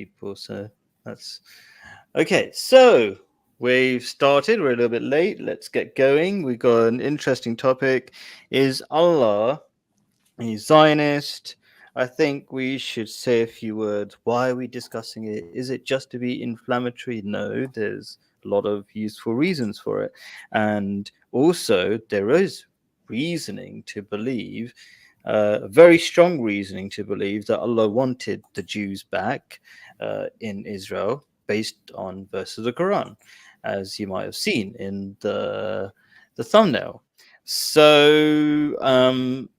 people. So that's okay. So we've started. We're a little bit late. Let's get going. We've got an interesting topic. Is Allah a Zionist? I think we should say a few words. Why are we discussing it? Is it just to be inflammatory? No, there's a lot of useful reasons for it. And also, there is reasoning to believe, very strong reasoning to believe that Allah wanted the Jews back in Israel based on verses of the Quran, as you might have seen in the thumbnail. So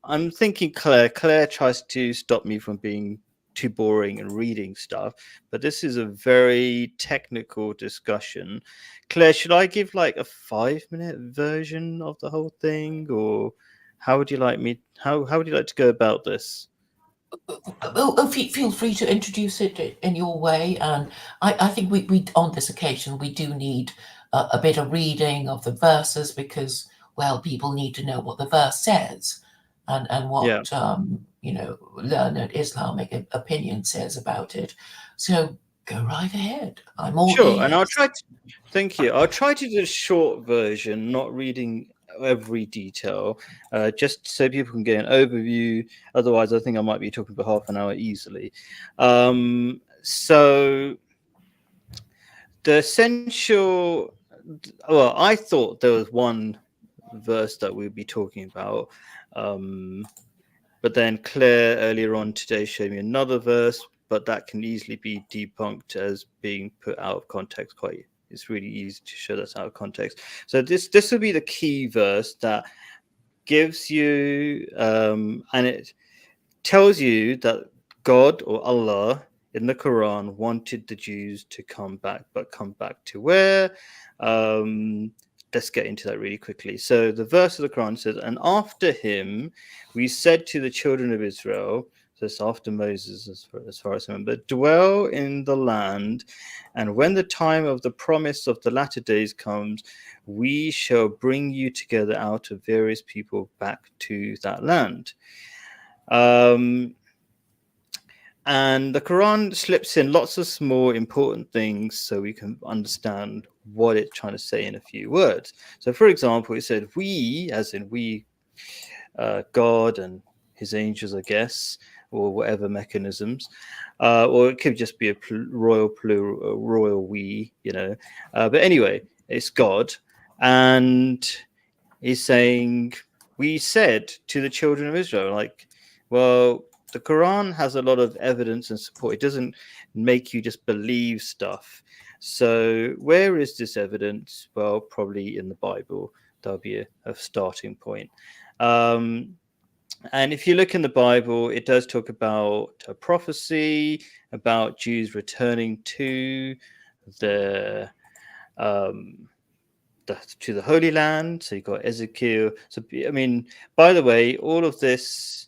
I'm thinking Claire tries to stop me from being too boring and reading stuff, but this is a very technical discussion. Claire, should I give like a 5-minute version of the whole thing, or how would you like me? How would you like to go about this? Feel free to introduce it in your way, and I think we on this occasion we do need a bit of reading of the verses because people need to know what the verse says, and Yeah. what learned Islamic opinion says about it. So go right ahead. I'm all Sure, and ears. thank you. I'll try to do a short version, not reading every detail, just so people can get an overview. Otherwise, I think I might be talking for half an hour easily. So the essential, well, I thought there was one verse that we'd be talking about. But then Claire earlier on today showed me another verse, but that can easily be debunked as being put out of context. It's really easy to show that's out of context. So this will be the key verse that gives you, and it tells you that God or Allah in the Quran wanted the Jews to come back, but come back to where? Let's get into that really quickly. So the verse of the Quran says, "And after him, we said to the children of Israel," so it's after Moses, as far as I remember, "dwell in the land, and when the time of the promise of the latter days comes, we shall bring you together out of various people back to that land." And the Quran slips in lots of small important things so we can understand what it's trying to say in a few words. So, for example, it said we, as in we, God and his angels, I guess, or whatever mechanisms, or it could just be a royal we, But anyway, it's God, and he's saying, we said to the children of Israel, like, well, the Quran has a lot of evidence and support. It doesn't make you just believe stuff. So where is this evidence? Well, probably in the Bible. That'll be a starting point. And if you look in the Bible, it does talk about a prophecy about Jews returning to the to the Holy Land. So you've got Ezekiel. So I mean, by the way, all of this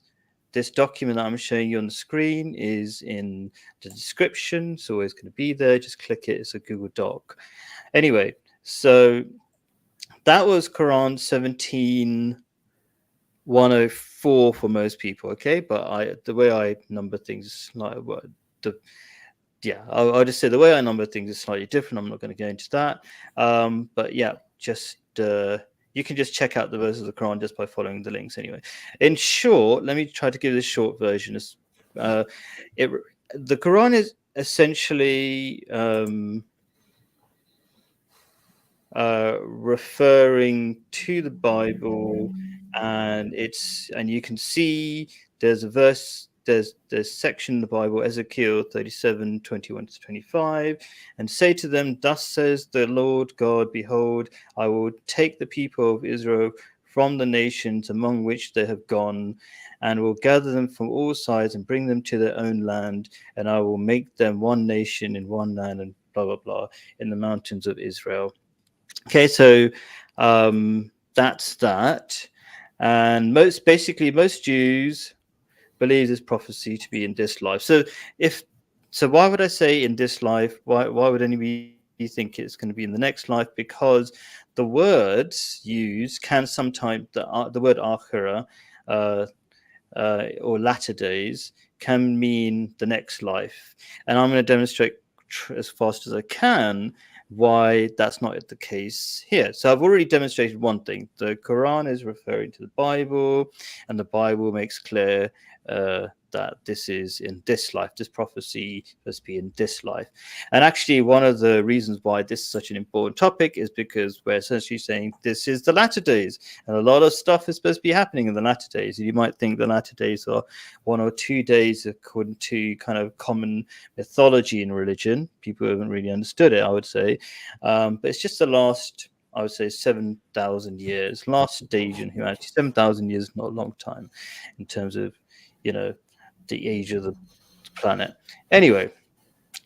document that I'm showing you on the screen is in the description. It's always going to be there. Just click it. It's a Google Doc. Anyway, so that was Quran 17:104 for most people. Okay, but the way I number things, like I'll just say the way I number things is slightly different. I'm not going to go into that. But yeah, just you can just check out the verses of the Quran just by following the links anyway. In short, let me try to give this short version. The Quran is essentially referring to the Bible, and you can see there's a verse. There's section in the Bible, Ezekiel 37:21-25, and say to them, thus says the Lord God, behold, I will take the people of Israel from the nations among which they have gone, and will gather them from all sides and bring them to their own land, and I will make them one nation in one land, and blah, blah, blah, in the mountains of Israel. Okay, so that's that. And most Jews believe this prophecy to be in this life. So why would I say in this life? Why would anybody think it's going to be in the next life? Because the words used can sometimes the word akhira or latter days can mean the next life. And I'm going to demonstrate as fast as I can why that's not the case here. So I've already demonstrated one thing. The Quran is referring to the Bible, and the Bible makes clear that this is in this life. This prophecy must be in this life. And actually, one of the reasons why this is such an important topic is because we're essentially saying this is the latter days, and a lot of stuff is supposed to be happening in the latter days. You might think the latter days are 1 or 2 days according to kind of common mythology in religion. People haven't really understood it, I would say. But it's just the last, I would say, 7,000 years, last stage in humanity. 7,000 years is not a long time in terms of, the age of the planet. Anyway,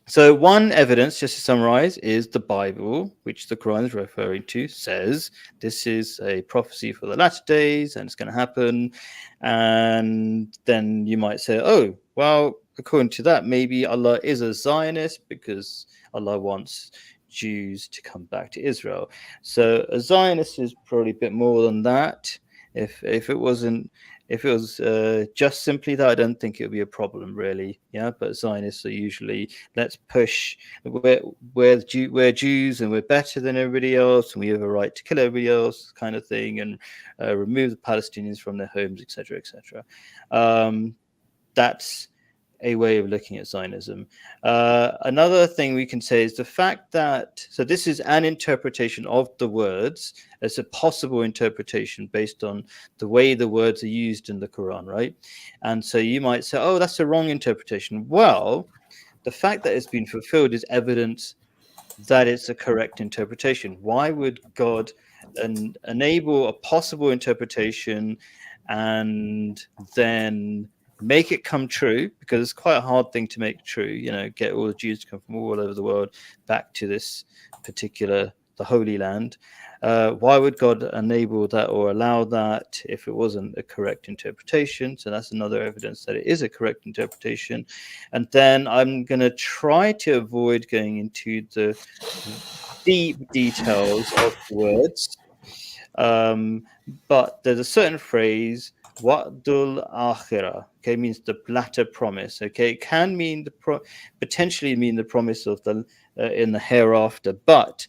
so one evidence, just to summarize, is the Bible, which the Quran is referring to, says this is a prophecy for the latter days and it's going to happen. And then you might say, oh, well, according to that, maybe Allah is a Zionist because Allah wants Jews to come back to Israel. So a Zionist is probably a bit more than that. If it wasn't, if it was just simply that, I don't think it would be a problem, really. Yeah, but Zionists are usually, let's push, we're Jews and we're better than everybody else, and we have a right to kill everybody else, kind of thing, and remove the Palestinians from their homes, etc., etc. That's a way of looking at Zionism. Another thing we can say is the fact that, so this is an interpretation of the words as a possible interpretation based on the way the words are used in the Quran, right? And so you might say, oh, that's a wrong interpretation. Well, the fact that it's been fulfilled is evidence that it's a correct interpretation. Why would God enable a possible interpretation and then make it come true, because it's quite a hard thing to make true, get all the Jews to come from all over the world back to this particular, the Holy Land. Why would God enable that or allow that if it wasn't a correct interpretation? So that's another evidence that it is a correct interpretation. And then I'm going to try to avoid going into the deep details of the words. But there's a certain phrase, Wa'dul akhirah, okay, means the latter promise. Okay, it can mean potentially mean the promise of the in the hereafter. But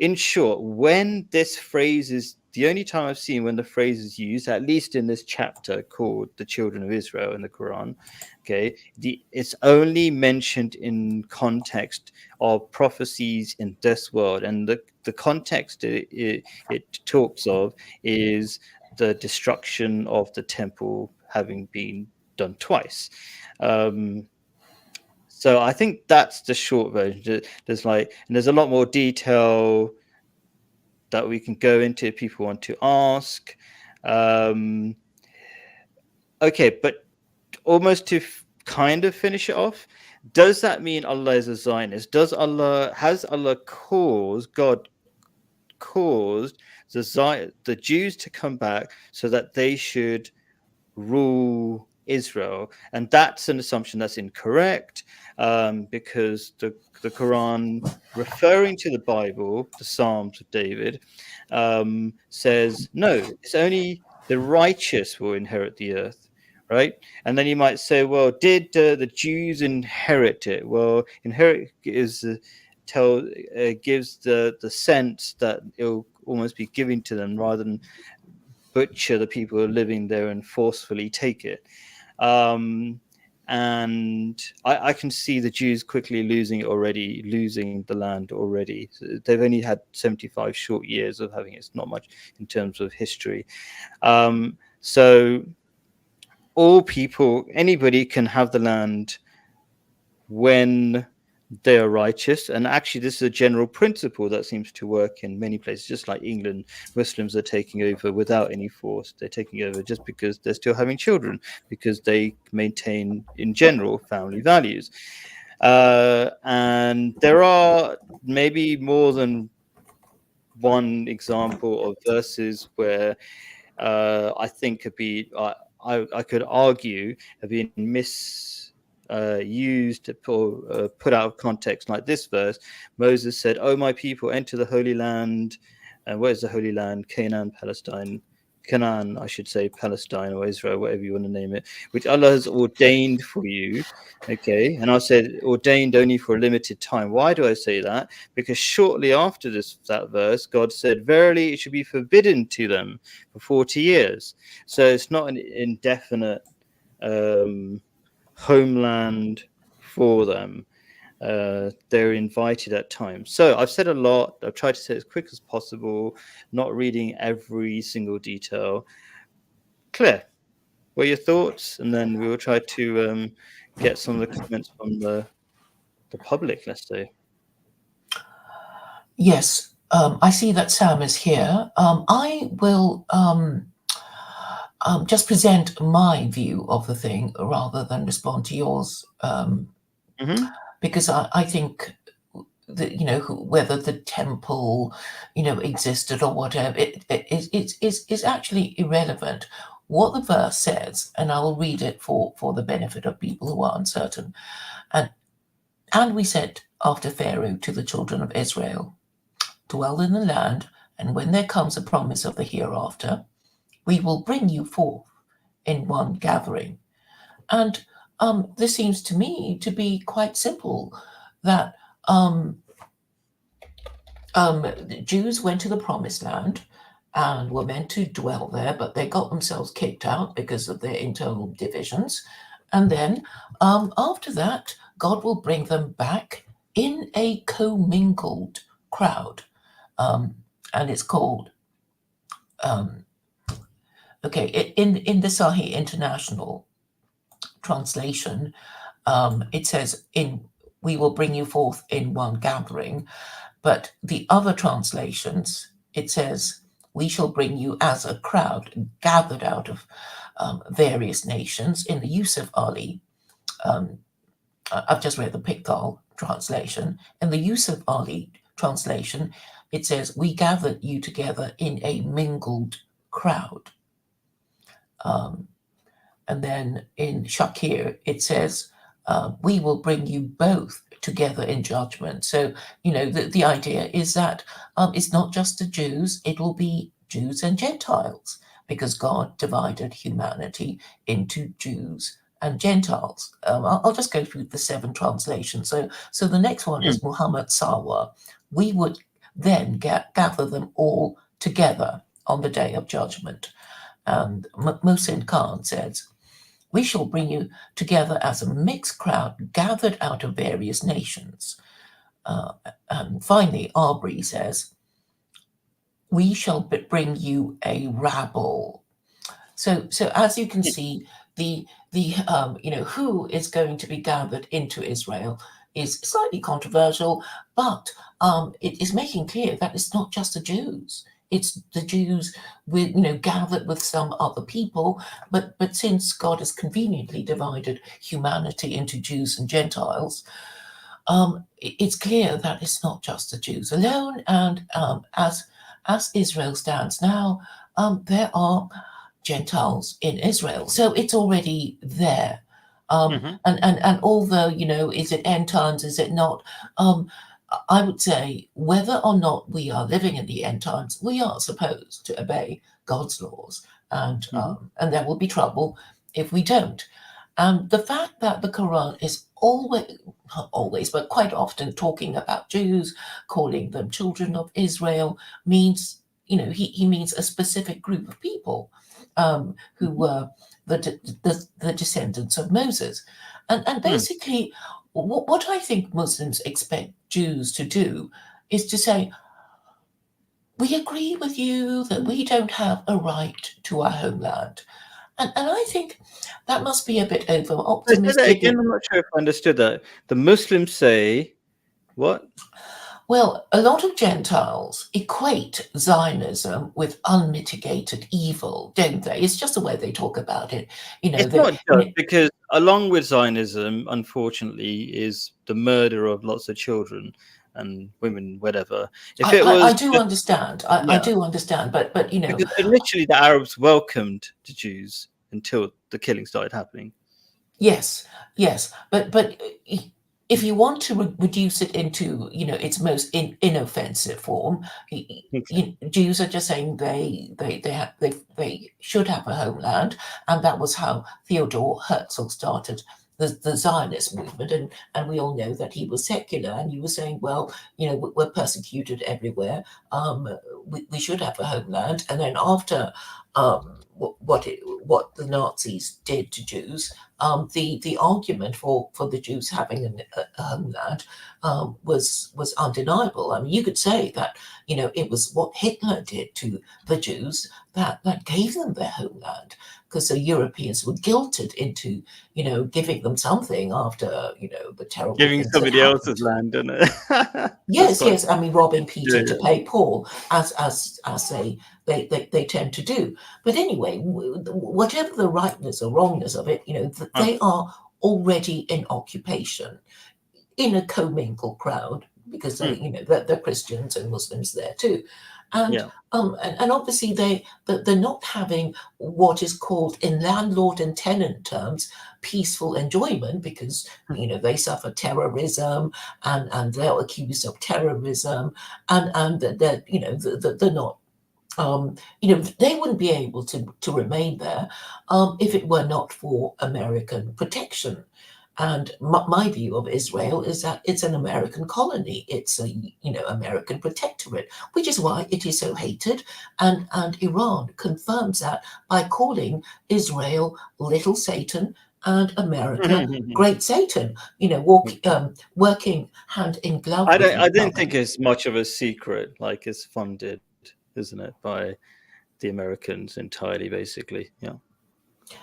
in short, when this phrase is the only time I've seen when the phrase is used, at least in this chapter called "The Children of Israel" in the Quran, okay, it's only mentioned in context of prophecies in this world, and the context it talks of is the destruction of the temple having been done twice. So I think that's the short version. There's a lot more detail that we can go into if people want to ask. Okay, but almost to kind of finish it off, does that mean Allah is a Zionist? Has Allah caused the Jews to come back so that they should rule Israel? And that's an assumption that's incorrect, because the Quran, referring to the Bible, the Psalms of David, says no, it's only the righteous will inherit the earth, right? And then you might say, well, did the Jews inherit it? Well, inherit is gives the sense that it'll almost be giving to them rather than butcher the people who are living there and forcefully take it. And I can see the Jews quickly losing the land already. So they've only had 75 short years of having it. It's not much in terms of history. So all people, anybody can have the land when they are righteous. And actually, this is a general principle that seems to work in many places. Just like England, Muslims are taking over without any force. They're taking over just because they're still having children, because they maintain, in general, family values. And there are maybe more than one example of verses where I think could be, I could argue, have been used or put out of context, like this verse. Moses said, "Oh, my people, enter the Holy Land." And where's the Holy Land? Canaan, Palestine. Canaan, I should say, Palestine or Israel, whatever you want to name it, which Allah has ordained for you. Okay, and I said ordained only for a limited time. Why do I say that? Because shortly after that verse, God said, "Verily, it should be forbidden to them for 40 years." So it's not an indefinite homeland for them. They're invited at times. So I've said a lot. I've tried to say it as quick as possible, not reading every single detail. Claire, what are your thoughts? And then we will try to get some of the comments from the public, let's say. Yes, I see that Sam is here. I will just present my view of the thing rather than respond to yours, because I think that, whether the temple, existed or whatever, it's actually irrelevant. What the verse says, and I will read it for the benefit of people who are uncertain. And we said after Pharaoh to the children of Israel, dwell in the land, and when there comes a promise of the hereafter, we will bring you forth in one gathering. And this seems to me to be quite simple, that the Jews went to the promised land and were meant to dwell there, but they got themselves kicked out because of their internal divisions. And then after that, God will bring them back in a commingled crowd. And it's called, in the Sahih International translation, it says, we will bring you forth in one gathering. But the other translations, it says, we shall bring you as a crowd gathered out of various nations. In the Yusuf Ali, I've just read the Pickthall translation. In the Yusuf Ali translation, it says, we gathered you together in a mingled crowd. And then in Shakir, it says, we will bring you both together in judgment. So, the idea is that it's not just the Jews, it will be Jews and Gentiles, because God divided humanity into Jews and Gentiles. I'll just go through the 7 translations. So the next one is Muhammad Sawa. We would then gather them all together on the day of judgment. And Muhsin Khan says, we shall bring you together as a mixed crowd gathered out of various nations. And finally, Arbery says, we shall bring you a rabble. So as you can see, the who is going to be gathered into Israel is slightly controversial, but it is making clear that it's not just the Jews. It's the Jews with, gathered with some other people, but since God has conveniently divided humanity into Jews and Gentiles, it's clear that it's not just the Jews alone. And as Israel stands now, there are Gentiles in Israel, so it's already there. And although, is it end times? Is it not? I would say whether or not we are living in the end times, we are supposed to obey God's laws, and there will be trouble if we don't. And the fact that the Quran is not always, but quite often talking about Jews, calling them children of Israel, means, he means a specific group of people who were the descendants of Moses. And basically, what I think Muslims expect Jews to do is to say, we agree with you that we don't have a right to our homeland. And I think that must be a bit over Say that optimistic. again. I'm not sure if I understood that. The Muslims say what? Well, a lot of Gentiles equate Zionism with unmitigated evil, don't they? It's just the way they talk about it. It's not just because along with Zionism, unfortunately, is the murder of lots of children and women, whatever. If it was, I do understand. I do understand, but because initially the Arabs welcomed the Jews until the killing started happening. Yes, but if you want to reduce it into, its most inoffensive form, Jews are just saying they should have a homeland, and that was how Theodor Herzl started the Zionist movement, and we all know that he was secular, and he was saying, well, we're persecuted everywhere, we should have a homeland. And then after what the Nazis did to Jews, the argument for the Jews having a homeland was undeniable. I mean, you could say that it was what Hitler did to the Jews that gave them their homeland, because the Europeans were guilted into giving them something after the terrible Giving things somebody that else's happened. land, isn't it? Yes. I mean, robbing Peter Yeah, to pay Paul, as they tend to do. But anyway, whatever the rightness or wrongness of it, they are already in occupation in a commingled crowd, because they're Christians and Muslims there too. And yeah. and obviously they're not having what is called in landlord and tenant terms peaceful enjoyment, because they suffer terrorism, and they're accused of terrorism, and they're not. They wouldn't be able to remain there if it were not for American protection. And my view of Israel is that it's an American colony. It's a American protectorate, which is why it is so hated. And Iran confirms that by calling Israel Little Satan and America Great Satan. Working hand in glove with I each don't other. think it's much of a secret. Like, it's funded, isn't it, by the Americans entirely, basically. Yeah.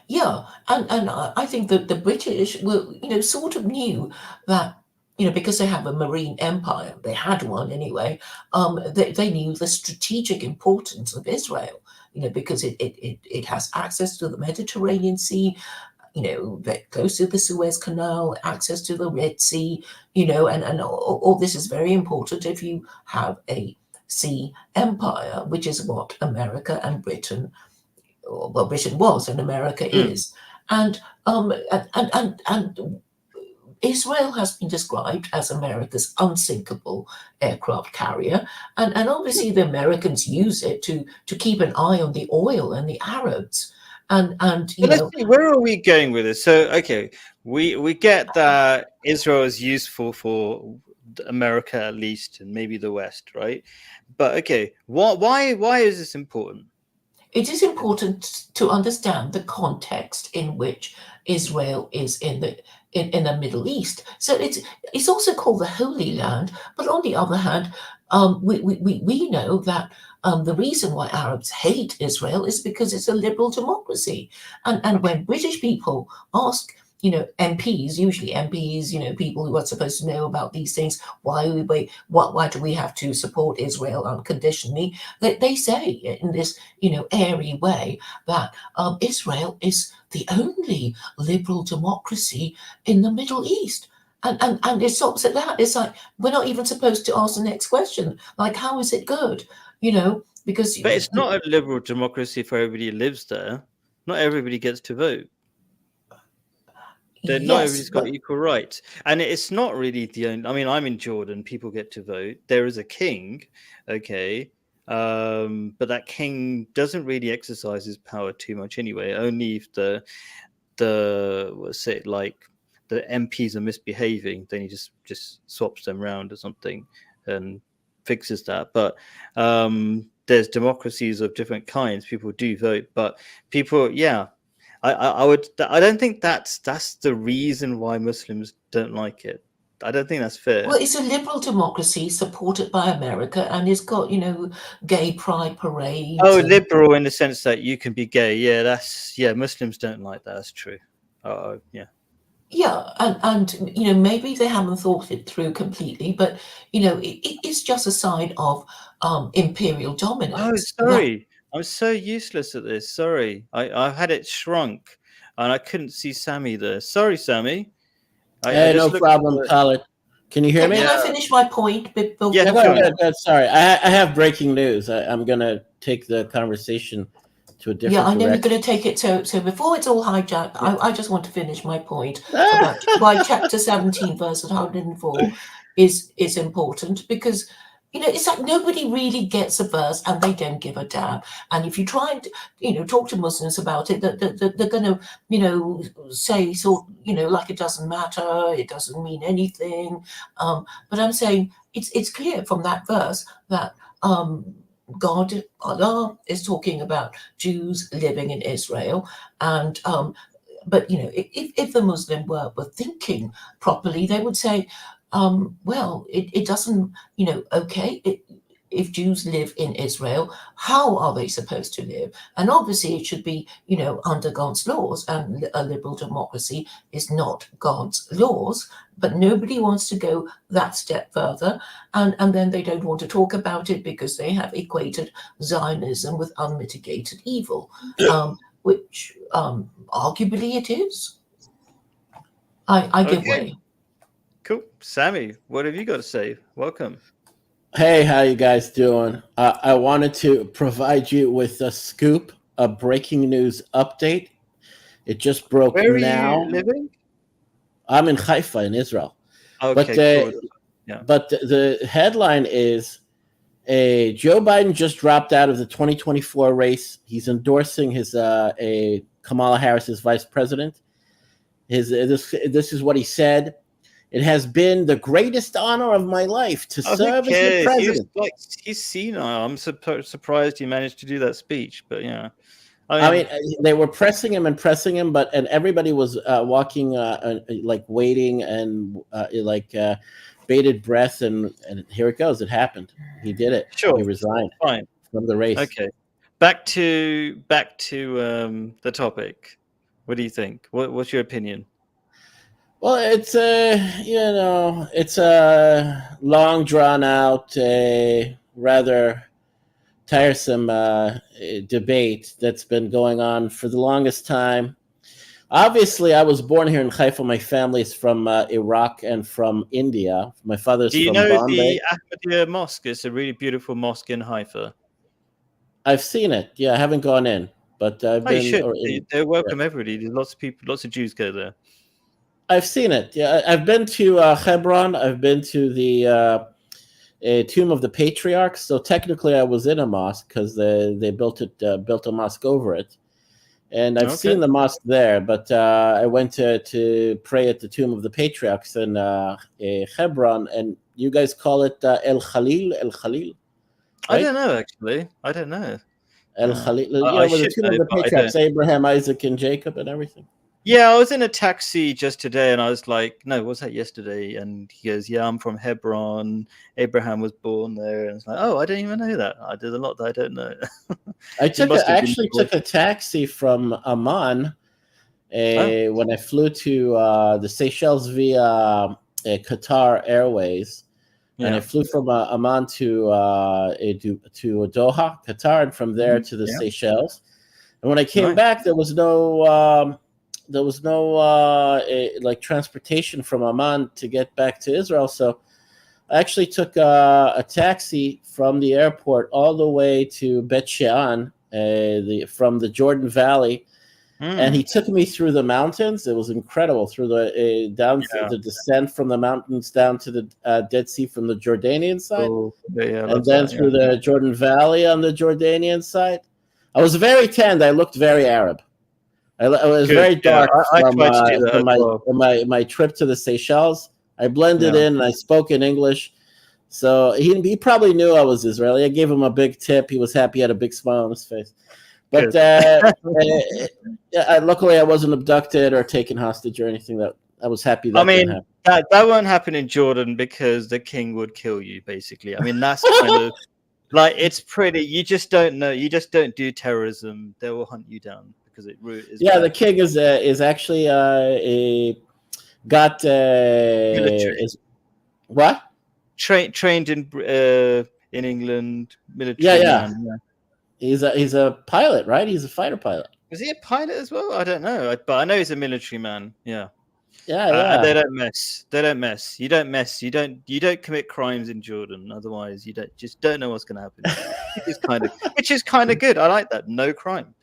Yeah, and I think that the British were, sort of knew that, because they have a marine empire, they had one anyway. They knew the strategic importance of Israel, because it has access to the Mediterranean Sea, very close to the Suez Canal, access to the Red Sea, and all this is very important if you have a sea empire, which is what America and Britain, well, Britain was and America is. And Israel has been described as America's unsinkable aircraft carrier, and obviously the Americans use it to keep an eye on the oil and the Arabs, and But let's see, where are we going with this? So, okay, we get that Israel is useful for America, at least, and maybe the West, right? But okay, why is this important? it is important to understand the context in which Israel is in the Middle East. So it's also called the Holy Land, but on the other hand, we know that the reason why Arabs hate Israel is because it's a liberal democracy, and when British people ask, MPs, usually MPs, people who are supposed to know about these things, why do we have to support Israel unconditionally? They say in this, airy way that Israel is the only liberal democracy in the Middle East. And it stops at that. It's like, we're not even supposed to ask the next question, like, how is it good? Because But it's not a liberal democracy if everybody lives there. Not everybody gets to vote. Not yes, everybody's got but equal rights, and it's not really the only. I mean, I'm in Jordan; people get to vote. There is a king, okay, but that king doesn't really exercise his power too much anyway. Only if what's it, like, the MPs are misbehaving, then he just swaps them around or something and fixes that. But there's democracies of different kinds. People do vote, but people, yeah. I don't think that's the reason why Muslims don't like it. I don't think that's fair. well, it's a liberal democracy supported by America, and it's got, gay pride parades Oh, and liberal in the sense that you can be gay. Yeah, Muslims don't like that. That's true. Yeah. yeah, and maybe they haven't thought it through completely, but it's just a sign of imperial Oh, dominance. That sorry. I'm so useless at this. Sorry. I had it shrunk and I couldn't see Sammy there. Sorry, Sammy. I Hey, just no looked at problem, the. Khaled. Can you hear can me? I Yeah. finish my point Yeah, Yeah, before go sure. ahead. Sorry, I have breaking news. I'm going to take the conversation to a different Yeah, I know you're direction. going to take it. So before it's all hijacked, I just want to finish my point Ah! about why chapter 17, verse 104 is important, because it's like nobody really gets a verse and they don't give a damn. And if you try and talk to Muslims about it, they're going to say like it doesn't matter, it doesn't mean anything. But I'm saying it's clear from that verse that God, Allah, is talking about Jews living in Israel, and but if the Muslim were thinking properly, they would say, well, it doesn't, okay, if Jews live in Israel, how are they supposed to live? And obviously, it should be, under God's laws. And a liberal democracy is not God's laws. But nobody wants to go that step further. And then they don't want to talk about it because they have equated Zionism with unmitigated evil, which arguably it is. I give way. Cool. Sammy, what have you got to say? Welcome. Hey, how you guys doing? I wanted to provide you with a scoop, a breaking news update. It just broke Where now. are you living? I'm in Haifa in Israel. Okay, cool. Yeah. But the headline is Joe Biden just dropped out of the 2024 race. He's endorsing his Kamala Harris as vice president. This is what he said. It has been the greatest honor of my life to serve as the president. He's senile. I'm surprised he managed to do that speech, but yeah. I mean, they were pressing him, and everybody was walking, like waiting and bated breath, and here it goes. It happened. He did it. Sure. He resigned from the race. Okay. Back to the topic. What do you think? What's your opinion? Well, it's it's a long drawn out, rather tiresome debate that's been going on for the longest time. Obviously, I was born here in Haifa. My family is from Iraq and from India. My father's from Bombay. Do you know the Ahmadiyya Mosque? It's a really beautiful mosque in Haifa. I've seen it. Yeah, I haven't gone in, but I've been. You should. They welcome everybody. There's lots of people, lots of Jews go there. I've seen it. Yeah, I've been to Hebron. I've been to the Tomb of the Patriarchs. So technically, I was in a mosque because they built a mosque over it, and I've seen the mosque there. But I went to pray at the Tomb of the Patriarchs in Hebron, and you guys call it El Khalil. El Khalil. Right? I don't know, actually. I don't know. El Khalil. Yeah, with the Tomb of the Patriarchs, Abraham, Isaac, and Jacob, and everything. Yeah, I was in a taxi just today, and I was like, "No, was that yesterday?" And he goes, "Yeah, I'm from Hebron. Abraham was born there." And it's like, "Oh, I didn't even know that. There's a lot that I don't know." I actually took a taxi from Amman when I flew to the Seychelles via Qatar Airways, and I flew from Amman to Doha, Qatar, and from there to the Seychelles. And when I came back, there was no like transportation from Amman to get back to Israel. So I actually took a taxi from the airport all the way to Bet Shean, from the Jordan Valley. And he took me through the mountains. It was incredible, through the the descent from the mountains down to the Dead Sea from the Jordanian side, and then through the Jordan Valley on the Jordanian side. I was very tanned. I looked very Arab. It was very dark from my trip to the Seychelles. I blended in and I spoke in English. So he probably knew I was Israeli. I gave him a big tip. He was happy. He had a big smile on his face. But luckily I wasn't abducted or taken hostage or anything. That I was happy that didn't happen. That won't happen in Jordan because the king would kill you, basically. I mean, that's kind of like, it's pretty. You just don't know. You just don't do terrorism. They will hunt you down. The king is actually got what trained in England military. Yeah. He's a pilot, right? He's a fighter pilot. Is he a pilot as well? I don't know, but I know he's a military man. Yeah. Yeah, They don't mess. They don't mess. You don't mess. You don't commit crimes in Jordan. Otherwise, you don't know what's going to happen to you. Which is kind of good. I like that. No crime.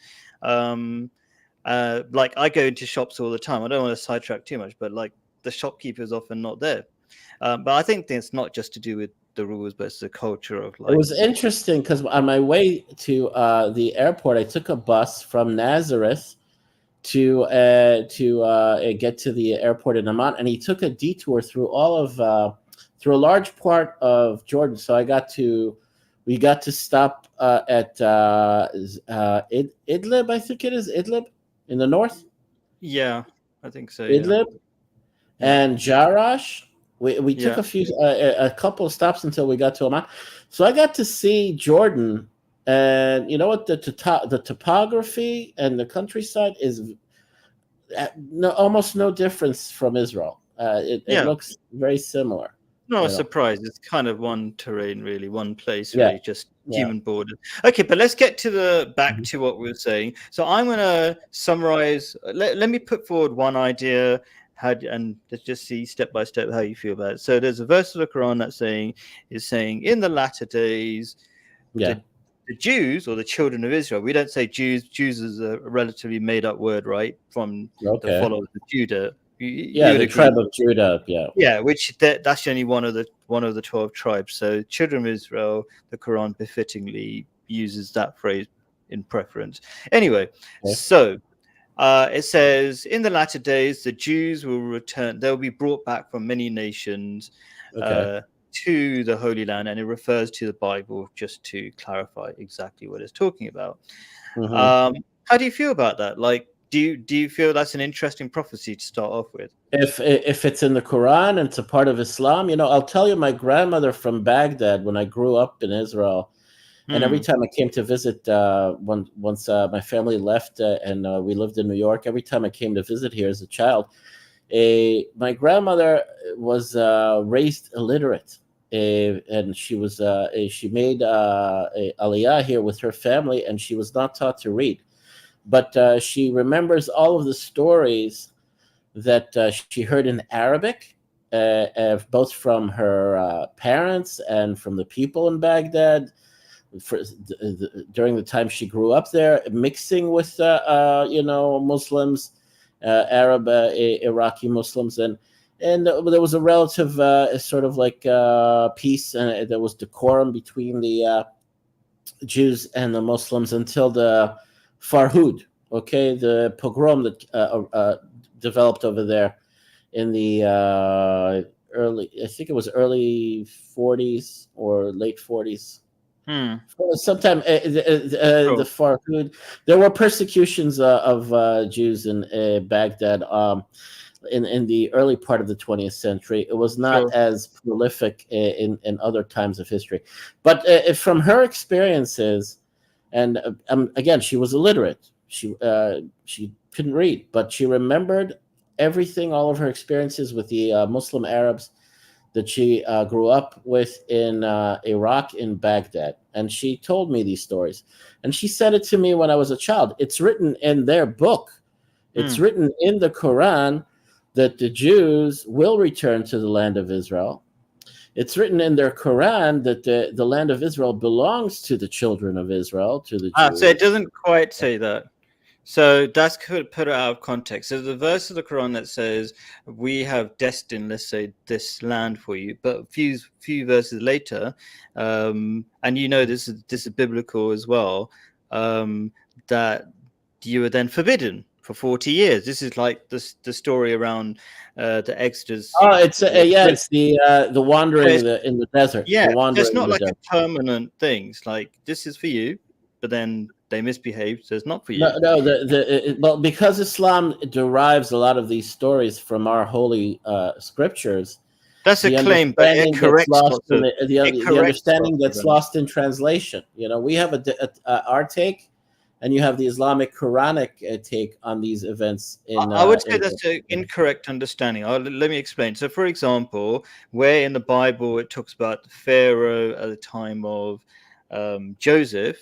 Like I go into shops all the time. I don't want to sidetrack too much, but like the shopkeeper's often not there. But I think it's not just to do with the rules, but it's the culture of like. It was interesting because on my way to the airport, I took a bus from Nazareth to get to the airport in Amman, and he took a detour through through a large part of Jordan. So we got to stop at Idlib, I think it is Idlib in the north. Yeah, I think so. Idlib and Jarash. We took Yeah. a couple of stops until we got to Amman. So I got to see Jordan, and you know what, the topography and the countryside is almost no difference from Israel. It looks very similar. No surprise. It's kind of one terrain, really, one place, Yeah. really, just human borders. Okay, but let's get to back to what we were saying. So I'm going to summarize. Let me put forward one idea. And let's just see step by step how you feel about it. So there's a verse of the Quran that is saying in the latter days, the Jews or the children of Israel. We don't say Jews. Jews is a relatively made up word, right? From the followers of Judah. The tribe of Judah. Yeah, which that's only one of the 12 tribes. So children of Israel, the Quran befittingly uses that phrase in preference. Anyway, so it says, in the latter days, the Jews will return. They'll be brought back from many nations to the Holy Land, and it refers to the Bible just to clarify exactly what it's talking about. Mm-hmm. How do you feel about that? Like, do you feel that's an interesting prophecy to start off with? If it's in the Quran and it's a part of Islam, I'll tell you, my grandmother from Baghdad, when I grew up in Israel, and every time I came to visit, once my family left and we lived in New York, every time I came to visit here as a child, my grandmother was raised illiterate, and she made a aliyah here with her family, and she was not taught to read. But she remembers all of the stories that she heard in Arabic, both from her parents and from the people in Baghdad during the time she grew up there, mixing with Muslims, Arab, Iraqi Muslims, and there was a relative sort of like peace, and there was decorum between the Jews and the Muslims until the Farhud, the pogrom that developed over there in the I think it was early 40s or late 40s. Sometime the Farhud, there were persecutions of Jews in Baghdad in the early part of the 20th century. It was not as prolific in other times of history, but from her experiences, and again, she was illiterate. She couldn't read, but she remembered everything, all of her experiences with the Muslim Arabs that she grew up with in Iraq, in Baghdad. And she told me these stories. And she said it to me when I was a child. It's written in their book. It's written in the Quran that the Jews will return to the land of Israel. It's written in their Quran that the land of Israel belongs to the children of Israel, to the Jews. So it doesn't quite say that. So that's put it out of context. So the verse of the Quran that says we have destined, let's say, this land for you, but a few verses later, and this is biblical as well, that you were then forbidden for 40 years. This is like the story around the Exodus. Oh, it's the wandering in the desert. Yeah, it's not like a permanent thing. It's like, this is for you, but then they misbehaved, so it's not for you. Well, because Islam derives a lot of these stories from our holy scriptures. That's a claim, but it corrects the understanding that's lost in translation. We have our take, and you have the Islamic Quranic take on these events. I would say that's an incorrect understanding. Let me explain. So, for example, where in the Bible it talks about Pharaoh at the time of Joseph,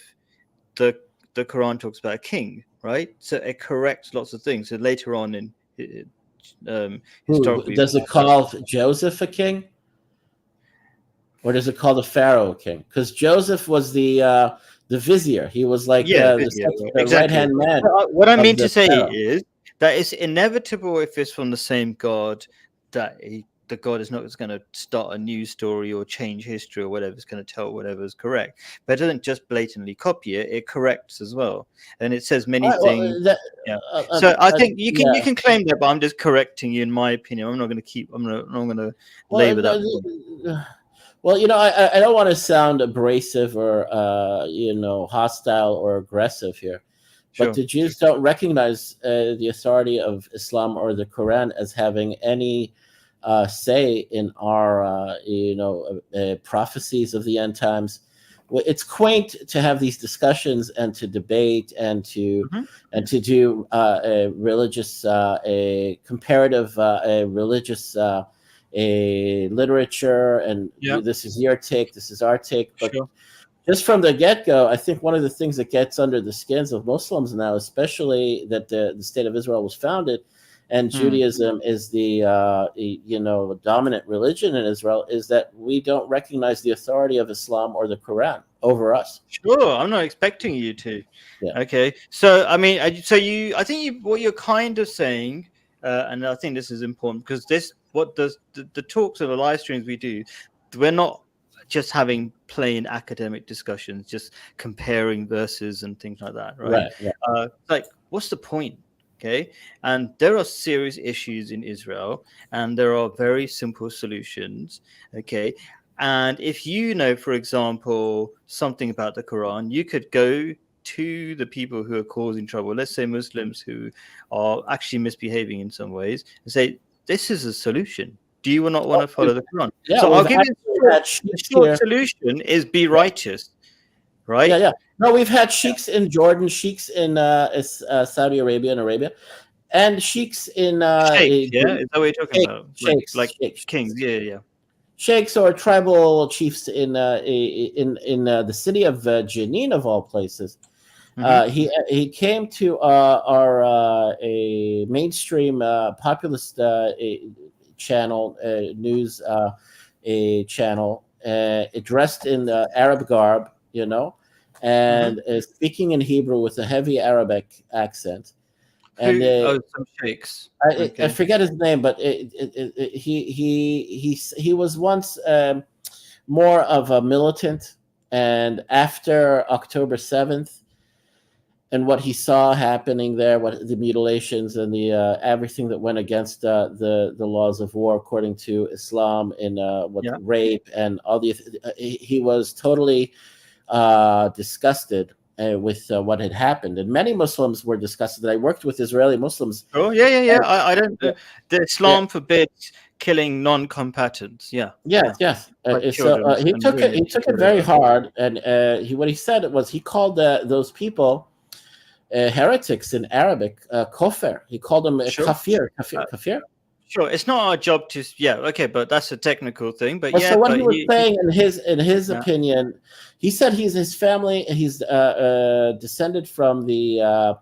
the Quran talks about a king, right? So it corrects lots of things. So later on in historically. Does it call Joseph a king, or does it call the Pharaoh a king? Because Joseph was the vizier. He was like Yeah, the exactly. right-hand man What I of mean the to say Pharaoh. is that it's inevitable if it's from the same God that the God is not going to start a new story or change history or whatever. It's going to tell whatever is correct. But it doesn't just blatantly copy it; it corrects as well, and it says many All right, well, things. Yeah. So I think you yeah. can claim that, but I'm just correcting you in my opinion. I'm not going to keep. I'm not going to Well, labor that point. well, I don't want to sound abrasive or hostile or aggressive here, but Sure. the Jews don't recognize the authority of Islam or the Quran as having any say in our prophecies of the end times. Well, it's quaint to have these discussions and to debate and to do a religious, a comparative, a religious. A literature, and this is your take, this is our take. But Sure. just from the get-go, I think one of the things that gets under the skins of Muslims now, especially that the state of Israel was founded and Judaism is the dominant religion in Israel, is that we don't recognize the authority of Islam or the Quran over us. Sure, I'm not expecting you to. Yeah. Okay, so I mean, I think what you're kind of saying, and I think this is important because the talks or the live streams we do, we're not just having plain academic discussions, just comparing verses and things like that, right? Like, what's the point? Okay, and there are serious issues in Israel, and there are very simple solutions. Okay, and if you know, for example, something about the Quran, you could go to the people who are causing trouble, let's say Muslims who are actually misbehaving in some ways, and say, this is a solution. Do you not want to follow the Quran? Yeah, so I'll give you the short solution is be righteous, right? Yeah. No, we've had sheiks in Jordan, sheiks in Saudi Arabia and Arabia, and sheiks in sheiks, yeah, is that what you're talking about? Like sheiks. Kings, yeah. Sheiks or tribal chiefs in the city of Jenin, of all places. He came to our a mainstream populist channel, news a channel, dressed in Arab garb, and speaking in Hebrew with a heavy Arabic accent. And some sheiks. I forget his name, but he was once more of a militant, and after October 7th and what he saw happening there, what the mutilations and the everything that went against the laws of war according to Islam, in rape and all the he was totally disgusted with what had happened, and many Muslims were disgusted. I worked with Israeli Muslims. Oh yeah. I don't. The Islam forbids killing non-combatants. Yes. So he took it very hard, and what he said was he called those people heretics in Arabic, kofir. He called them kafir. Sure, it's not our job to. Yeah, okay, but that's a technical thing. But so what he was saying, in his opinion, he said his family. He's descended from the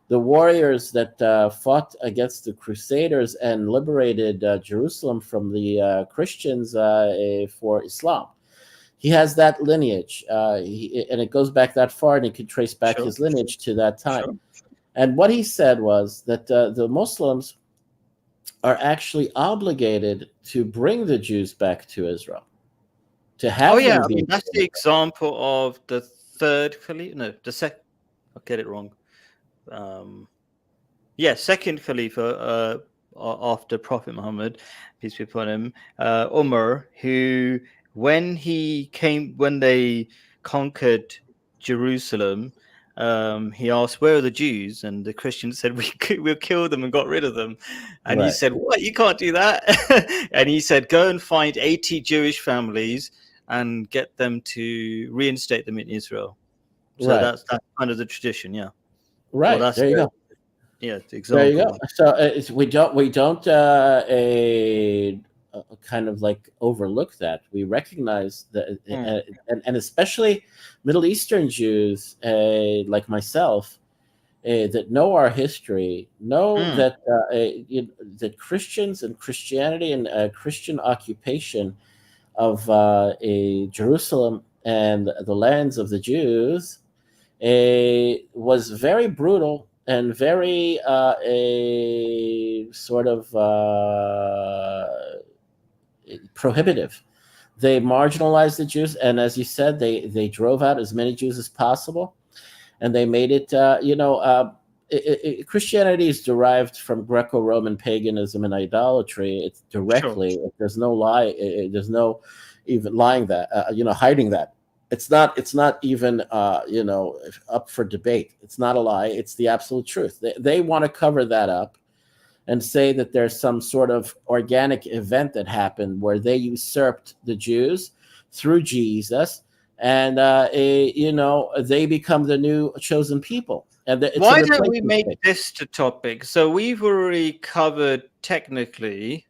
warriors that fought against the Crusaders and liberated Jerusalem from the Christians for Islam. He has that lineage, and it goes back that far, and he could trace back his lineage to that time. And what he said was that the Muslims are actually obligated to bring the Jews back to Israel. To have that's the example of the third Caliph. No, the second. I'll get it wrong. Second Khalifa after Prophet Muhammad, peace be upon him, Umar, who when they conquered Jerusalem, he asked, where are the Jews? And the Christians said, we'll kill them and got rid of them. And he said, what? You can't do that. And he said, go and find 80 Jewish families and get them to reinstate them in Israel. So that's kind of the tradition, yeah. Right. Well, there you go. Yeah, the example. There you go. So we don't kind of like overlook that. We recognize that, and especially Middle Eastern Jews like myself, that know our history know Mm. that that Christians and Christianity and Christian occupation of Jerusalem and the lands of the Jews was very brutal and very a sort of prohibitive. They marginalized the Jews, and as you said, they drove out as many Jews as possible, and they made it. Christianity is derived from Greco-Roman paganism and idolatry. It's Sure. directly. There's no lie. There's no even lying that. Hiding that. It's not. It's not even. Up for debate. It's not a lie. It's the absolute truth. They want to cover that up and say that there's some sort of organic event that happened where they usurped the Jews through Jesus, and they become the new chosen people. And it's a Why don't we replacement make thing. this the topic? So we've already covered technically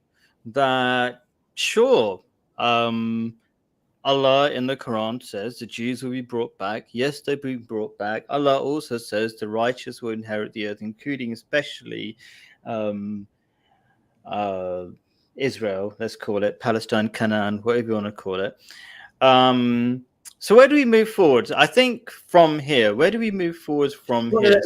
that, sure, Allah in the Quran says the Jews will be brought back. Yes, they'll be brought back. Allah also says the righteous will inherit the earth, including especially um, Israel, let's call it, Palestine, Canaan, whatever you want to call it. So where do we move forward? I think from here, where do we move forward from here?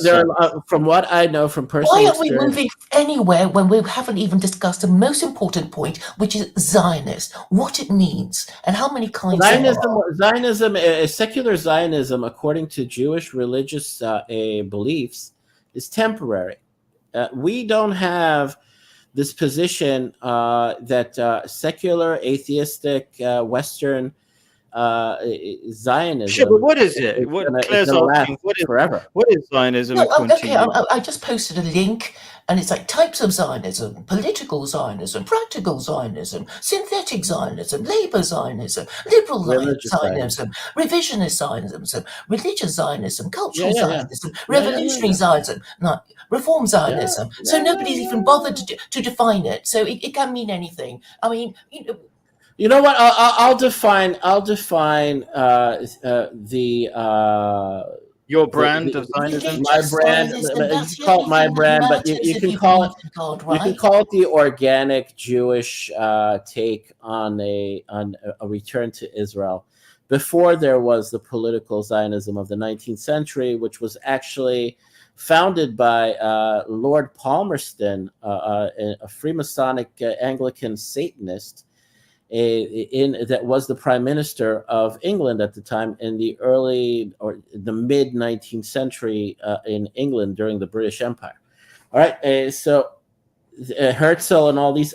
From what I know from personal Why aren't we experience, moving anywhere when we haven't even discussed the most important point, which is Zionist, what it means, and how many kinds there are? Zionism, secular Zionism, according to Jewish religious beliefs, is temporary. We don't have this position that secular, atheistic, Western Zionism. Sure, but what is it? Claire's asking, forever. What is Zionism? No, okay, I just posted a link, and it's like types of Zionism: political Zionism, practical Zionism, synthetic Zionism, labor Zionism, liberal Religious Zionism, revisionist Zionism, religious Zionism, cultural Yeah. Zionism, revolutionary Zionism, reform Zionism. So nobody's even bothered to define it. So it can mean anything. I mean, You know what? I'll define your brand of Zionism. my brand. You can call it my brand, but you can call it you can call it the organic Jewish take on a return to Israel. Before there was the political Zionism of the 19th century, which was actually founded by Lord Palmerston, a Freemasonic Anglican Satanist. That was the prime minister of England at the time in the early or the mid 19th century in England during the British Empire. All right, so Herzl and all these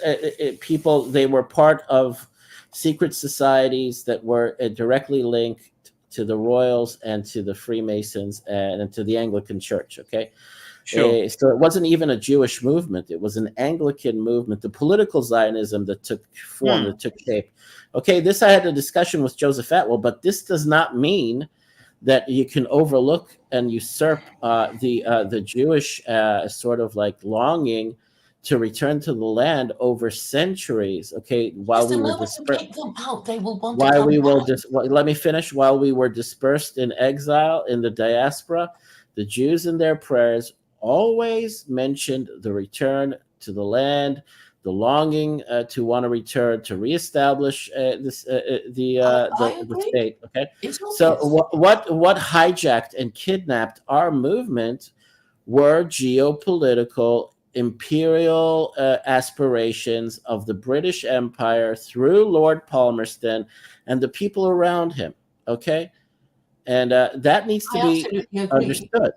people, they were part of secret societies that were directly linked to the royals and to the Freemasons and to the Anglican Church. Okay. Sure. So it wasn't even a Jewish movement. It was an Anglican movement, the political Zionism that took form, that took shape. Okay, this I had a discussion with Joseph Atwell, but this does not mean that you can overlook and usurp the Jewish sort of like longing to return to the land over centuries. Okay, while we were dispersed, let me finish. While we were dispersed in exile in the diaspora, the Jews in their prayers always mentioned the return to the land, the longing to want to return to reestablish the state. Okay, so what hijacked and kidnapped our movement were geopolitical imperial aspirations of the British Empire through Lord Palmerston and the people around him. Okay, and that needs to be understood.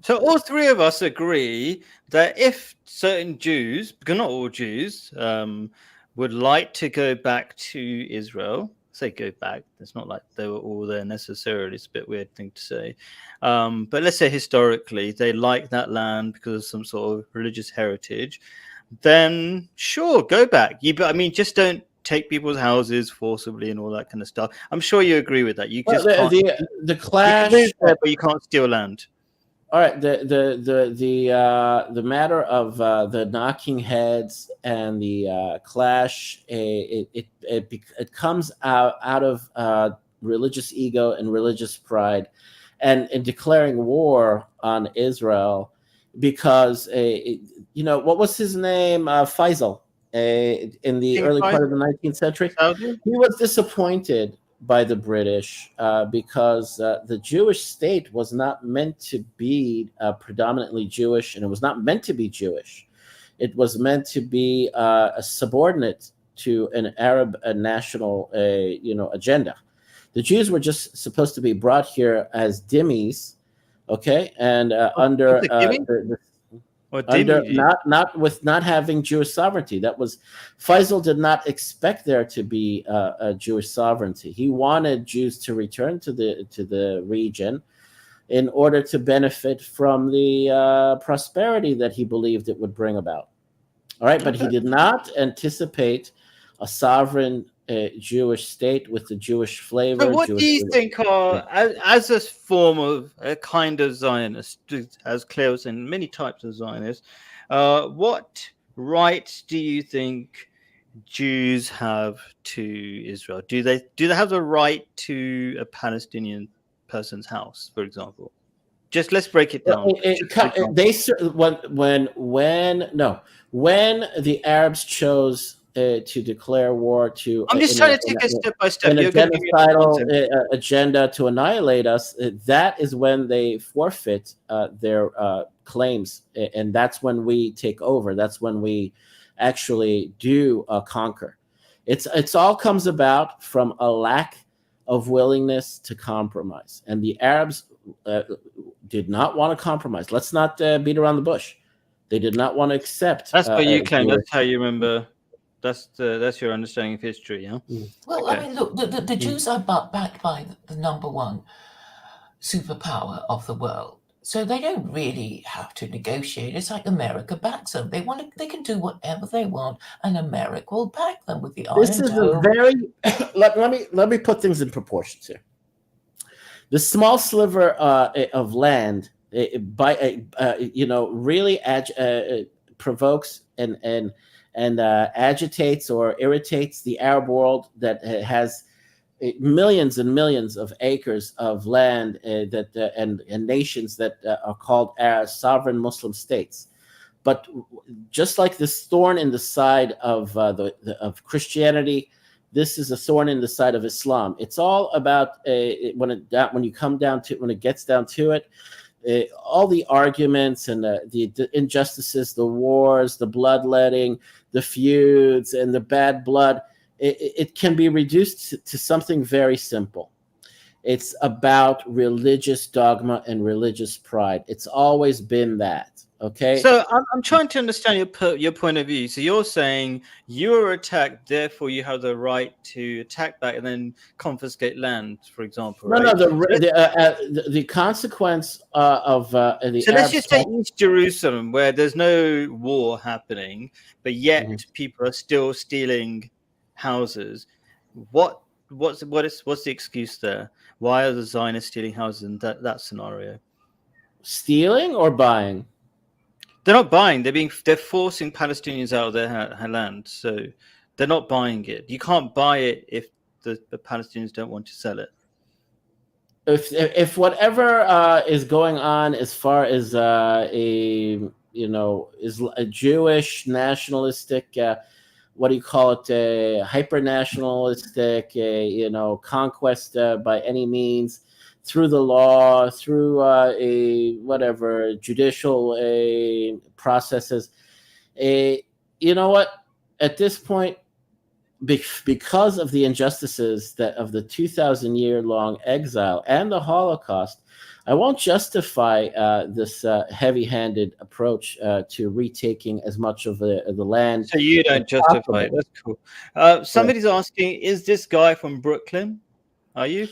So all three of us agree that if certain Jews, because not all Jews, would like to go back to Israel, say go back, it's not like they were all there necessarily, it's a bit weird thing to say. But let's say historically they like that land because of some sort of religious heritage, then sure, go back. Just don't take people's houses forcibly and all that kind of stuff. I'm sure you agree with that. You just can't. The clash, you can move there, but you can't steal land. All right, the matter of the knocking heads and the clash, it comes out of religious ego and religious pride, and declaring war on Israel because what was his name, Faisal, in the King early part of the Faisal, 19th century. Saudi? He was disappointed by the British because the Jewish state was not meant to be predominantly Jewish, and it was not meant to be Jewish. It was meant to be a subordinate to an Arab national agenda. The Jews were just supposed to be brought here as dhimmis, okay, and under Or under Dimi? not having Jewish sovereignty. That was, Faisal did not expect there to be a Jewish sovereignty. He wanted Jews to return to the region in order to benefit from the prosperity that he believed it would bring about. All right, but he did not anticipate a sovereign Jewish state with the Jewish flavor. So what do you think are, as a form of a kind of Zionist, as Claire was saying, many types of Zionists, what right do you think Jews have to Israel? Do they have the right to a Palestinian person's house, for example? Just let's break it down. When the Arabs chose to declare war to, I'm just trying to take it step by step. in a genocidal agenda to annihilate us, that is when they forfeit their claims, and that's when we take over. That's when we actually do conquer. It's all comes about from a lack of willingness to compromise, and the Arabs did not want to compromise. Let's not beat around the bush. They did not want to accept. That's what you claim. That's how you remember. That's your understanding of history, yeah. Well, okay. I mean, look, the Jews are backed by the number one superpower of the world, so they don't really have to negotiate. It's like America backs them. They can do whatever they want, and America will back them with the Iron Dome. This is a very let me put things in proportions here. The small sliver of land really provokes and agitates or irritates the Arab world that has millions and millions of acres of land and nations that are called sovereign Muslim states. But just like this thorn in the side of of Christianity, this is a thorn in the side of Islam. It's all about when it gets down to it. All the arguments and the injustices, the wars, the bloodletting, the feuds, and the bad blood, it can be reduced to something very simple. It's about religious dogma and religious pride. It's always been that. Okay. So I'm trying to understand your point of view. So you're saying you were attacked, therefore you have the right to attack back and then confiscate land, for example. No, right? the consequence of the. So let's just say East Jerusalem, where there's no war happening, but yet people are still stealing houses. What's the excuse there? Why are the Zionists stealing houses in that scenario? Stealing or buying? They're not buying. They're forcing Palestinians out of their land. So they're not buying it. You can't buy it if the Palestinians don't want to sell it. If whatever is going on as far as is a Jewish nationalistic, what do you call it? A hyper nationalistic, conquest by any means. Through the law, through judicial processes. You know what? At this point, because of the injustices of the 2,000-year-long exile and the Holocaust, I won't justify this heavy-handed approach to retaking as much of the land. So you don't justify it. That's cool. Somebody's asking, is this guy from Brooklyn? Are you?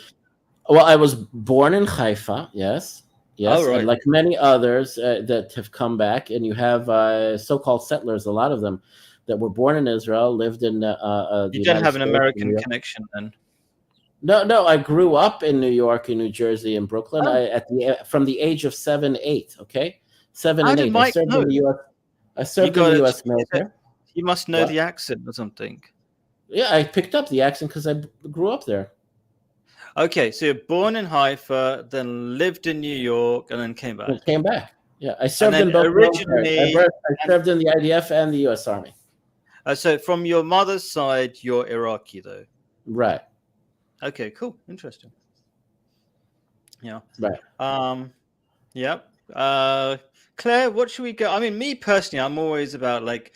Well, I was born in Haifa, yes, Oh, right. and like many others that have come back, and you have so-called settlers, a lot of them that were born in Israel, lived in the You don't have an American connection then? No, I grew up in New York, in New Jersey, in Brooklyn. From the age of 7, 8, okay? 7 and 8. I served in the U.S. military. You must know the accent or something. Yeah, I picked up the accent because I grew up there. Okay, so you're born in Haifa, then lived in New York, and then came back. And came back. Yeah, I And served then in both militaries. originally, I served in the IDF and the U.S. Army. so from your mother's side, you're Iraqi, though. Right. Okay, cool, interesting. Yeah. Right. Yep. Claire, what should we go? I mean, me personally, I'm always about like,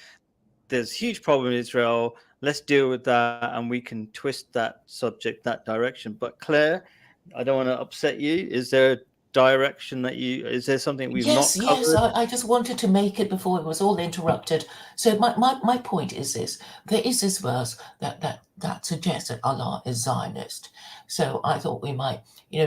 there's a huge problem in Israel. Let's deal with that, and we can twist that subject that direction. But Claire, I don't want to upset you. Is there a direction that is there something we've not covered? Yes. I just wanted to make it before it was all interrupted. So my point is this: there is this verse that suggests that Allah is Zionist. So I thought we might,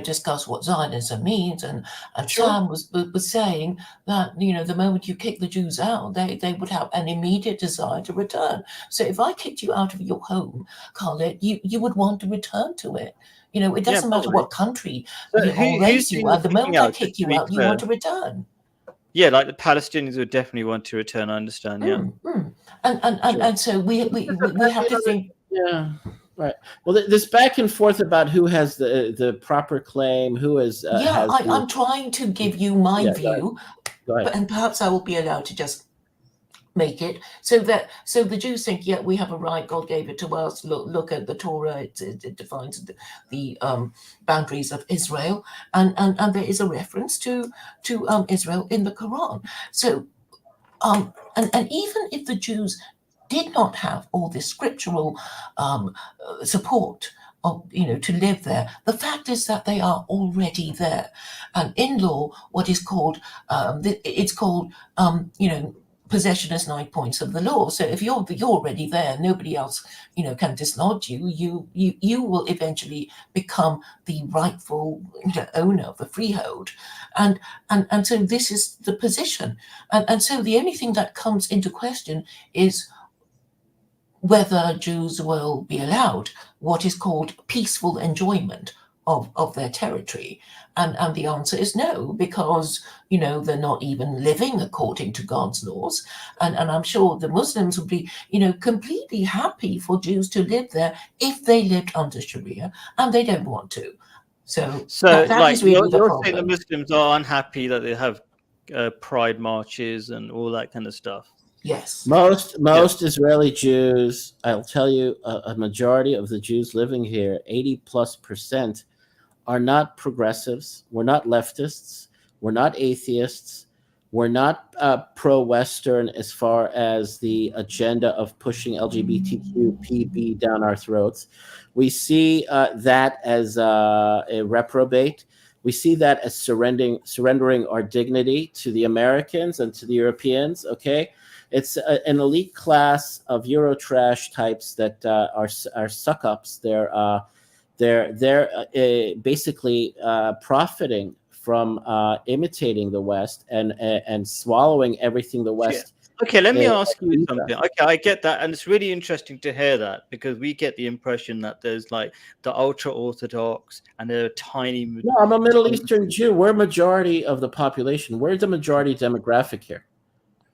discuss what Zionism means. And Sure. Sam was saying that the moment you kick the Jews out, they would have an immediate desire to return. So if I kicked you out of your home, Khaled, you would want to return to it. It doesn't matter probably. what country So or race you are. The moment I kick you out, you want to return. Yeah, like the Palestinians would definitely want to return. I understand. Yeah. And so we have to think. Yeah. Right. Well, this back and forth about who has the proper claim, who is. I'm trying to give you my view, go ahead. And perhaps I will be allowed to just make it so the Jews think, yeah, we have a right. God gave it to us. Look at the Torah. It defines the boundaries of Israel, and there is a reference to Israel in the Quran. So, and even if the Jews did not have all this scriptural support of, to live there, the fact is that they are already there. And in law, what is called it's called possession is 9 points of the law. So if you're already there, nobody else can dislodge you. You will eventually become the rightful owner of the freehold, and so this is the position, and so the only thing that comes into question is whether Jews will be allowed what is called peaceful enjoyment of their territory. And the answer is no, because, they're not even living according to God's laws. And I'm sure the Muslims would be, completely happy for Jews to live there if they lived under Sharia, and they don't want to. So that is really the problem. Saying the Muslims are unhappy that they have pride marches and all that kind of stuff. Yes. Most Israeli Jews, I'll tell you, a majority of the Jews living here, 80+%, are not progressives. We're not leftists. We're not atheists. We're not pro-Western as far as the agenda of pushing LGBTQ down our throats. We see that as a reprobate. We see that as surrendering our dignity to the Americans and to the Europeans. Okay. It's an elite class of Eurotrash types that are suck-ups. They're basically profiting from imitating the West and swallowing everything the West. Okay, let me ask you something. Okay, I get that, and it's really interesting to hear that, because we get the impression that there's like the ultra-Orthodox and they're tiny. No, I'm a Middle Eastern Jew. We're a majority of the population. We're the majority demographic here.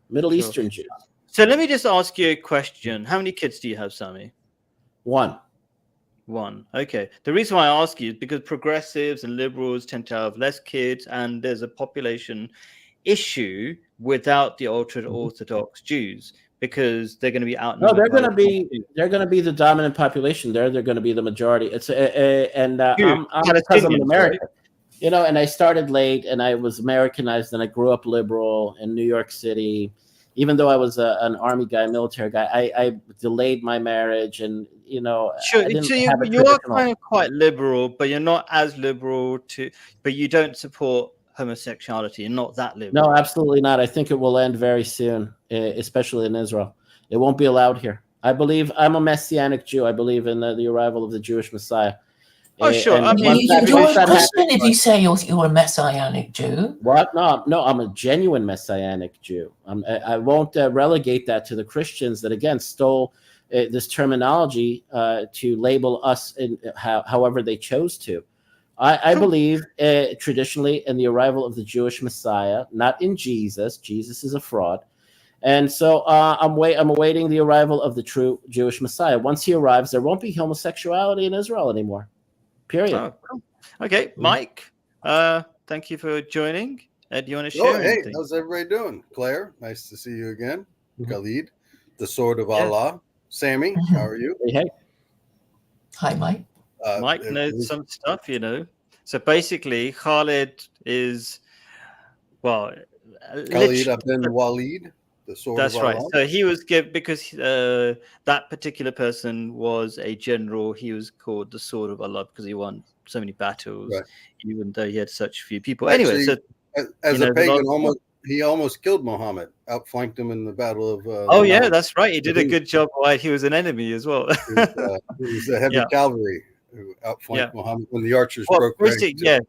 Middle Eastern Jews. So let me just ask you a question. How many kids do you have, Sammy? One. Okay. The reason why I ask you is because progressives and liberals tend to have less kids, and there's a population issue without the ultra-Orthodox Jews, because they're going to be out. No, they're going to be the dominant population. They're going to be the majority. It's I'm because I'm an American. Right? And I started late, and I was Americanized, and I grew up liberal in New York City. Even though I was an army guy, military guy, I delayed my marriage, and Sure. So you are kind of quite liberal, but you're not as liberal but you don't support homosexuality. You're not that liberal. No, absolutely not. I think it will end very soon, especially in Israel. It won't be allowed here. I'm a Messianic Jew. I believe in the arrival of the Jewish Messiah. Oh, sure. I mean, you're a Christian if you say you're a Messianic Jew. What? No, I'm a genuine Messianic Jew. I won't relegate that to the Christians that, again, stole this terminology to label us in however they chose to. I believe traditionally in the arrival of the Jewish Messiah, not in Jesus. Jesus is a fraud. And so I'm awaiting the arrival of the true Jewish Messiah. Once he arrives, there won't be homosexuality in Israel anymore. Period. Oh, cool. Okay, Mike. Thank you for joining. Ed, do you want to Oh, share hey, anything? how's everybody doing? Claire, nice to see you again. Mhm. Khalid, the Sword of Yeah. Allah. Sammy, how are you? Hey, hey. Hi, Mike. Mike knows some stuff, you know. So basically, Khalid is, well, Khalid ibn Walid, the Sword that's of right. Allah. So he was given, because that particular person was a general, he was called the Sword of Allah because he won so many battles, Right. even though he had such few people. Actually, Anyway, so as you know, a pagan, he almost killed Muhammad, outflanked him in the Battle of oh the yeah, Mount. that's right. He did a good job while he was an enemy as well. It was the heavy Yeah. cavalry who outflanked Yeah. Muhammad when the archers Well, broke ranks yeah.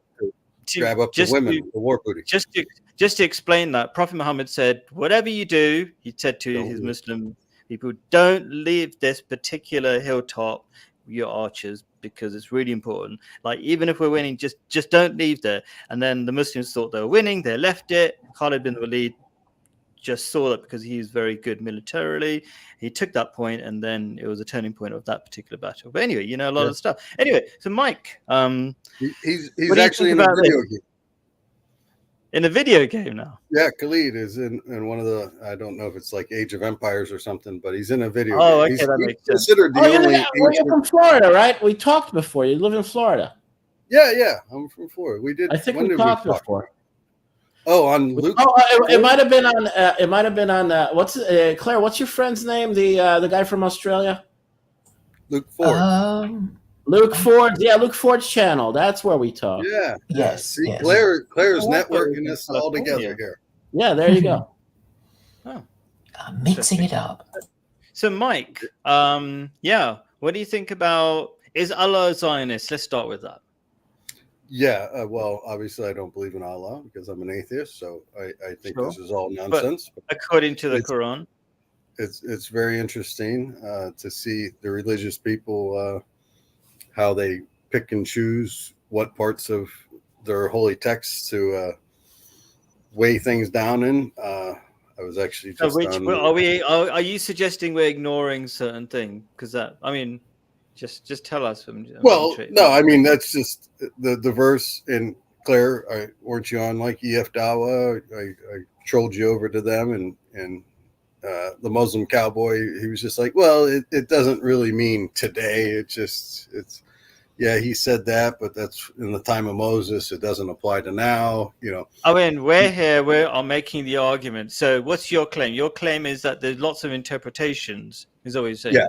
to grab up the women, the war booty. Just to explain that, Prophet Muhammad said, whatever you do, he said to his Muslim people, don't leave this particular hilltop, your archers, because it's really important. Like, even if we're winning, just don't leave there. And then the Muslims thought they were winning, they left it. Khalid bin Walid just saw that because he's very good militarily. He took that point, and then it was a turning point of that particular battle. But anyway, you know, a lot of stuff. Anyway, so Mike, he's what do you actually think in a about video this? game. In a video game now. Yeah, Khalid is in one of the, I don't know if it's like Age of Empires or something, but he's in a video Oh, game. okay, that makes sense. Considered the only You're from Florida, right? We talked before. You live in Florida. Yeah, I'm from Florida. We did. I think when we did talked before. Oh, on Luke. Oh, it might have been on. It might have been on. What's Claire? What's your friend's name? The guy from Australia. Luke Ford. Luke Ford. Yeah, Luke Ford's channel. That's where we talk. Yeah. Yes. See, yes. Claire's Oh, networking us all California. together here. Yeah, there you go. Mixing it up. So, Mike, yeah, what do you think about, is Allah a Zionist? Let's start with that. Yeah. Well, obviously, I don't believe in Allah because I'm an atheist. So I think Sure. this is all nonsense. According to the Quran. It's very interesting to see the religious people how they pick and choose what parts of their holy texts to weigh things down in. I was actually just are you suggesting we're ignoring certain things? Because that, I mean, just tell us. No, I mean that's just the verse in Claire. Weren't you on like EF Dawa? I trolled you over to them, and the Muslim cowboy, he was just like, well, it doesn't really mean today. It's yeah, he said that, but that's in the time of Moses. It doesn't apply to now, you know. I mean, we're making the argument. So what's your claim? Your claim is that there's lots of interpretations, is that what you're saying? Yeah,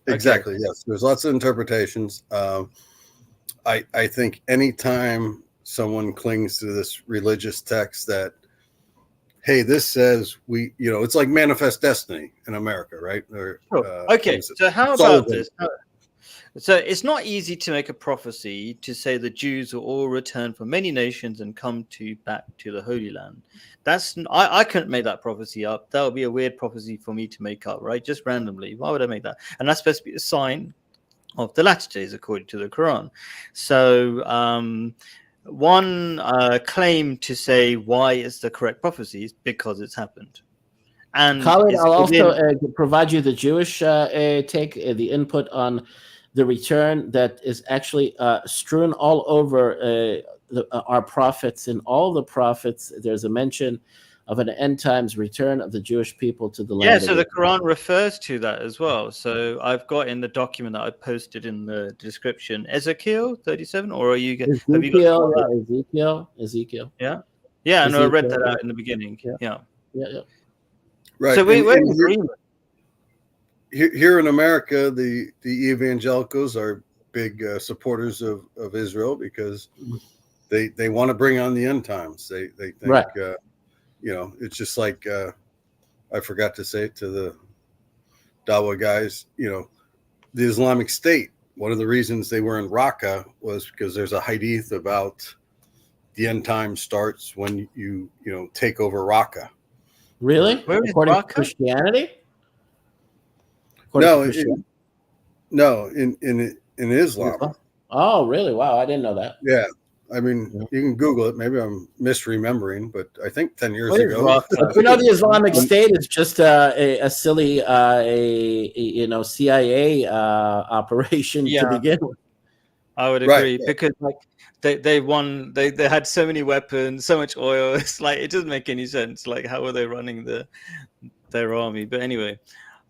exactly. Okay. Yes, there's lots of interpretations. I think anytime someone clings to this religious text that, hey, this says it's like manifest destiny in America, right? Or, sure. Okay, so how about this? So it's not easy to make a prophecy to say the Jews will all return from many nations and come back to the Holy Land. I couldn't make that prophecy up. That would be a weird prophecy for me to make up, right? Just randomly. Why would I make that? And that's supposed to be a sign of the latter days, according to the Quran. So one claim to say why it's the correct prophecy is because it's happened. And Khalid, I'll also provide you the Jewish take, the input on the return that is actually strewn all over our prophets. In all the prophets, there's a mention of an end times return of the Jewish people to the land. Yeah, so the Quran refers to that as well. So I've got in the document that I posted in the description, Ezekiel 37, or are you Ezekiel? Ezekiel. Yeah, and I read that out in the beginning. Yeah. Right. So we're in agreement. Here in America, the evangelicals are big supporters of Israel because they want to bring on the end times. They think, right. It's just like I forgot to say it to the Dawa guys, the Islamic State, one of the reasons they were in Raqqa was because there's a hadith about the end time starts when you take over Raqqa. Really? According to Christianity? No, in Islam. Oh, really? Wow, I didn't know that. Yeah, I mean, you can Google it. Maybe I'm misremembering, but I think 10 years ago. The Islamic State is just a silly, CIA operation to begin with. I would Right, agree, because like they won, they had so many weapons, so much oil. It's like it doesn't make any sense. Like, how are they running their army? But anyway,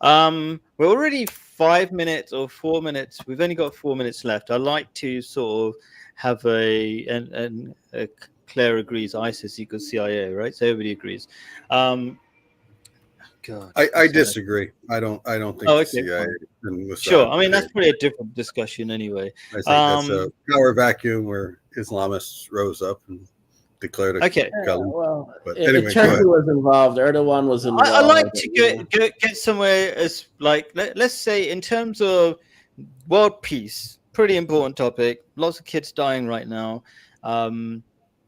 we're already 5 minutes or 4 minutes. We've only got 4 minutes left. I like to sort of have a Claire agrees ISIS equals CIA, right? So everybody agrees. God, I disagree. I don't think Oh, the okay, CIA fine. and Mossad Sure. I mean, that's created probably a it. different discussion anyway. I think that's a power vacuum where Islamists rose up and declared a Okay. Well, But anyway, go Turkey ahead. was involved. Erdogan was involved. I like to get somewhere as like let's say in terms of world peace, pretty important topic. Lots of kids dying right now.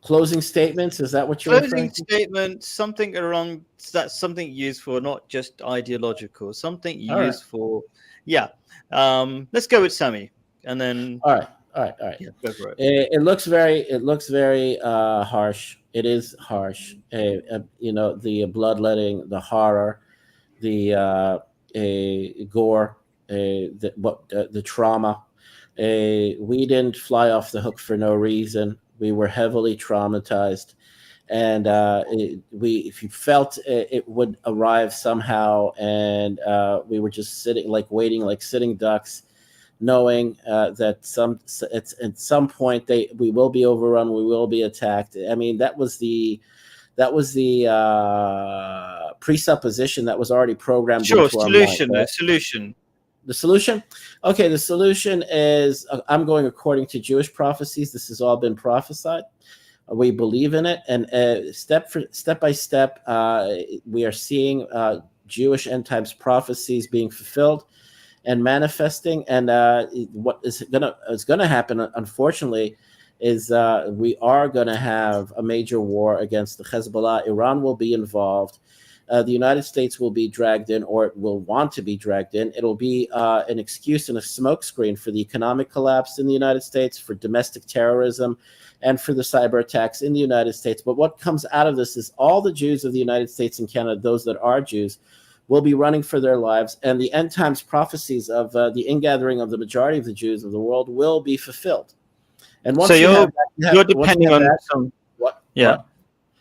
Closing statements. Is that what you're referring Closing to? statement, something around that's something useful, not just ideological, something All right. useful. Yeah. Let's go with Sammy, and then All right. yeah, go for it. It looks very harsh. It is harsh. The bloodletting, the horror, the gore, the trauma. We didn't fly off the hook for no reason. We were heavily traumatized, and if you felt it would arrive somehow, and we were just waiting like sitting ducks, knowing that at some point we will be overrun, we will be attacked. I mean, that was the presupposition that was already programmed Sure. into our Solution. mind. Right? Solution. The solution? Okay, the solution is I'm going according to Jewish prophecies. This has all been prophesied. We believe in it, and step by step, we are seeing Jewish end times prophecies being fulfilled and manifesting. And what is gonna happen, unfortunately, is we are going to have a major war against the Hezbollah. Iran will be involved. The United States will be dragged in, or it will want to be dragged in. It'll be an excuse and a smokescreen for the economic collapse in the United States, for domestic terrorism, and for the cyber attacks in the United States. But what comes out of this is all the Jews of the United States and Canada, those that are Jews, will be running for their lives, and the end times prophecies of the ingathering of the majority of the Jews of the world will be fulfilled. And once So you're depending on some. What? Yeah. What?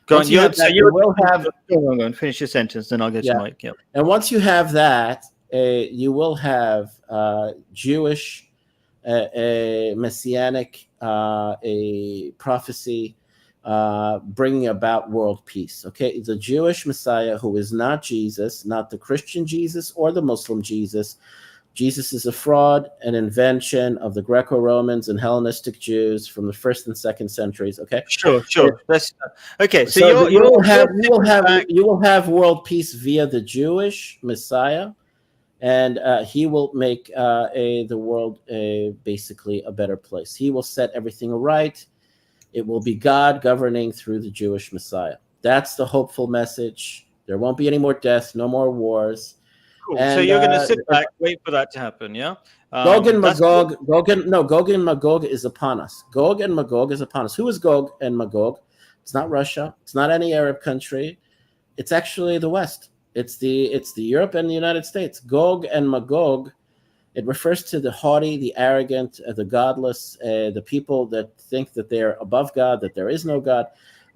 Go on. Once you have that, you will have. Go on, finish your sentence, then I'll get to Mike. Yeah. And once you have that, you will have Jewish, a messianic, a prophecy bringing about world peace. Okay, the Jewish Messiah, who is not Jesus, not the Christian Jesus or the Muslim Jesus. Jesus is a fraud, an invention of the Greco-Romans and Hellenistic Jews from the 1st and 2nd centuries. Okay, sure. That's okay. So you will have world peace via the Jewish Messiah, and he will make the world basically a better place. He will set everything right. It will be God governing through the Jewish Messiah. That's the hopeful message. There won't be any more deaths, no more wars. Cool. And, so you're going to sit back, wait for that to happen, yeah? Gog and Magog. Gog and Magog is upon us. Gog and Magog is upon us. Who is Gog and Magog? It's not Russia. It's not any Arab country. It's actually the West. It's the Europe and the United States. Gog and Magog. It refers to the haughty, the arrogant, the godless, the people that think that they're above God, that there is no God.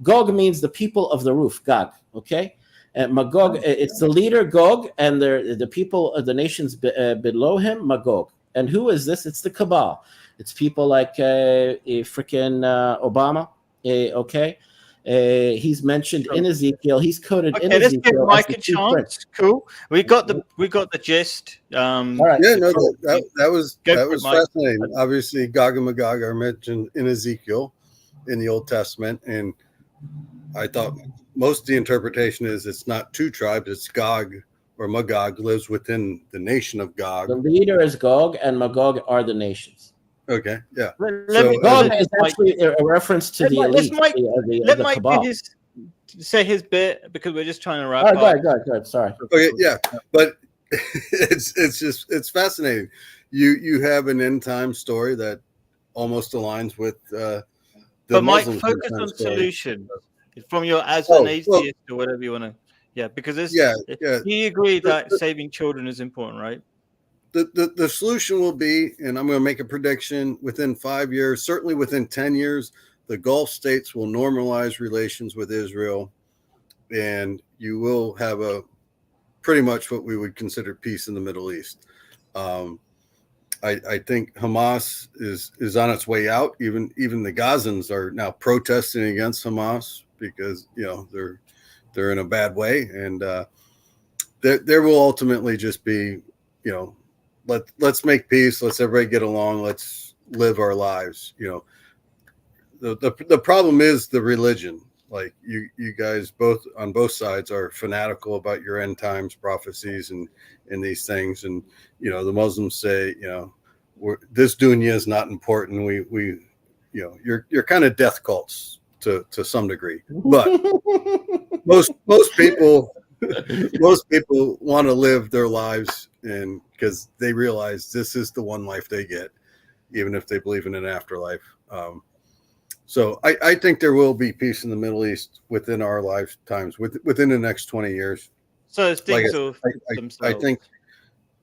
Gog means the people of the roof, Gog, okay? And Magog, it's the leader, Gog, and the people of the nations below him, Magog. And who is this? It's the Cabal. It's people like freaking Obama, okay? He's mentioned in Ezekiel. He's coded in Ezekiel. Let's give Mike a chance. Cool. We got the gist. All right. Yeah, no, that was Mike. fascinating. Obviously, Gog and Magog are mentioned in Ezekiel in the Old Testament, and I thought most of the interpretation is it's not two tribes, it's Gog or Magog lives within the nation of Gog. The leader is Gog, and Magog are the nations. Okay, yeah. Gog is actually a reference to the elite. Let Mike say his bit, because we're just trying to wrap up. Go ahead. Sorry. Okay, yeah, but it's fascinating. You have an end time story that almost aligns with the but Mike, Muslim focus on solution from your an atheist or whatever you want to. Yeah, because you agree that saving children is important, right? the solution will be, and I'm going to make a prediction, within 5 years, certainly within 10 years, the Gulf states will normalize relations with Israel, and you will have a pretty much what we would consider peace in the Middle East. I think Hamas is on its way out. Even the Gazans are now protesting against Hamas because they're in a bad way, and there will ultimately just be, let's make peace, let's everybody get along, let's live our lives. The problem is the religion. Like you guys both on both sides are fanatical about your end times prophecies and these things, and the Muslims say this dunya is not important. We you're kind of death cults to some degree, but most people want to live their lives, and because they realize this is the one life they get, even if they believe in an afterlife. So I think there will be peace in the Middle East within our lifetimes, within the next 20 years. So things I think,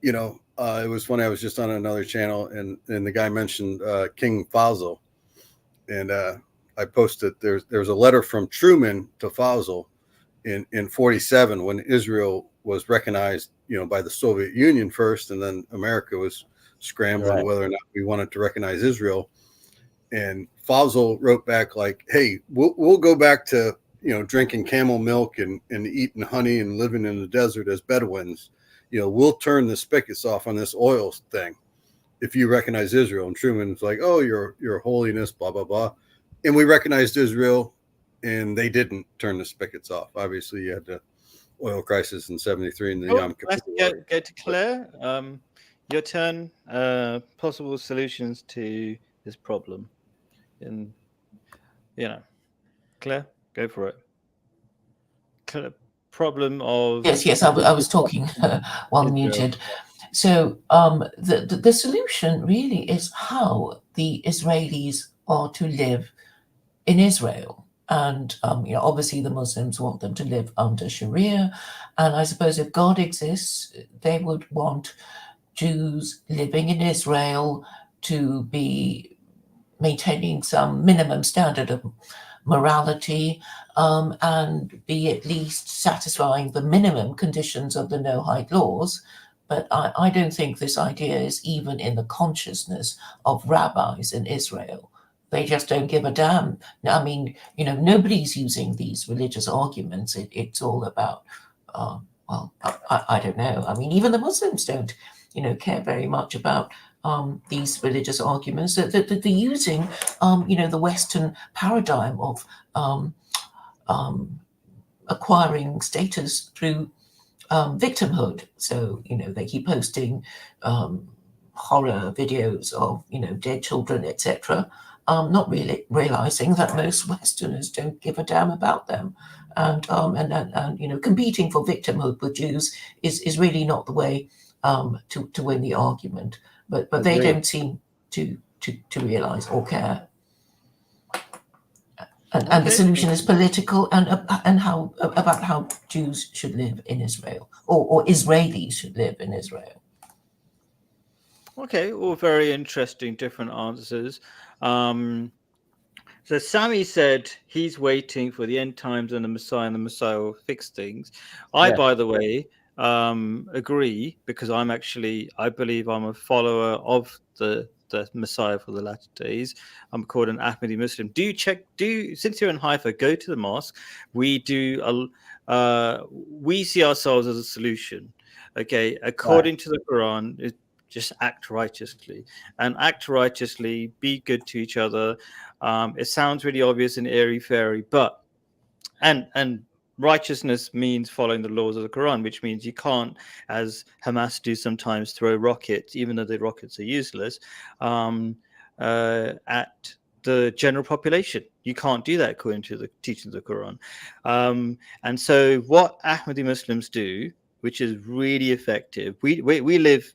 it was funny. I was just on another channel, and the guy mentioned King Faisal, and I posted there's a letter from Truman to Faisal in 47 when Israel was recognized, by the Soviet Union first, and then America was scrambling whether or not we wanted to recognize Israel. And Faisal wrote back like, "Hey, we'll go back to drinking camel milk and eating honey and living in the desert as Bedouins. We'll turn the spigots off on this oil thing if you recognize Israel." And Truman's like, "Oh, your holiness, blah blah blah." And we recognized Israel, and they didn't turn the spigots off. Obviously, you had the oil crisis in '73 and the Yom Kippur War. Let's go to Claire. Your turn. Possible solutions to this problem. And Claire, go for it. Problem of yes. I was talking while muted. So the solution really is how the Israelis are to live in Israel. And obviously the Muslims want them to live under Sharia. And I suppose if God exists, they would want Jews living in Israel to be maintaining some minimum standard of morality, and be at least satisfying the minimum conditions of the no-hide laws. But I don't think this idea is even in the consciousness of rabbis in Israel. They just don't give a damn. I mean, nobody's using these religious arguments. It's all about, I don't know. I mean, even the Muslims don't, care very much about these religious arguments. That they're using, the Western paradigm of acquiring status through victimhood. So, they keep posting horror videos of, dead children, etc., not really realizing that most Westerners don't give a damn about them. And competing for victimhood with Jews is really not the way to win the argument. But they don't seem to realize or care. And the solution is political and how about how Jews should live in Israel, or Israelis should live in Israel. Okay, all very interesting, different answers. So Sammy said he's waiting for the end times and the Messiah will fix things. By the way, agree, because I believe I'm a follower of the Messiah for the latter days. I'm called an Ahmadi Muslim. Since you're in Haifa, go to the mosque. We see ourselves as a solution. Okay, according to the Quran, just act righteously, be good to each other. It sounds really obvious and airy-fairy, but and righteousness means following the laws of the Quran, which means you can't, as Hamas do sometimes, throw rockets, even though the rockets are useless, at the general population. You can't do that according to the teachings of the Quran. And so what Ahmadi Muslims do, which is really effective, we live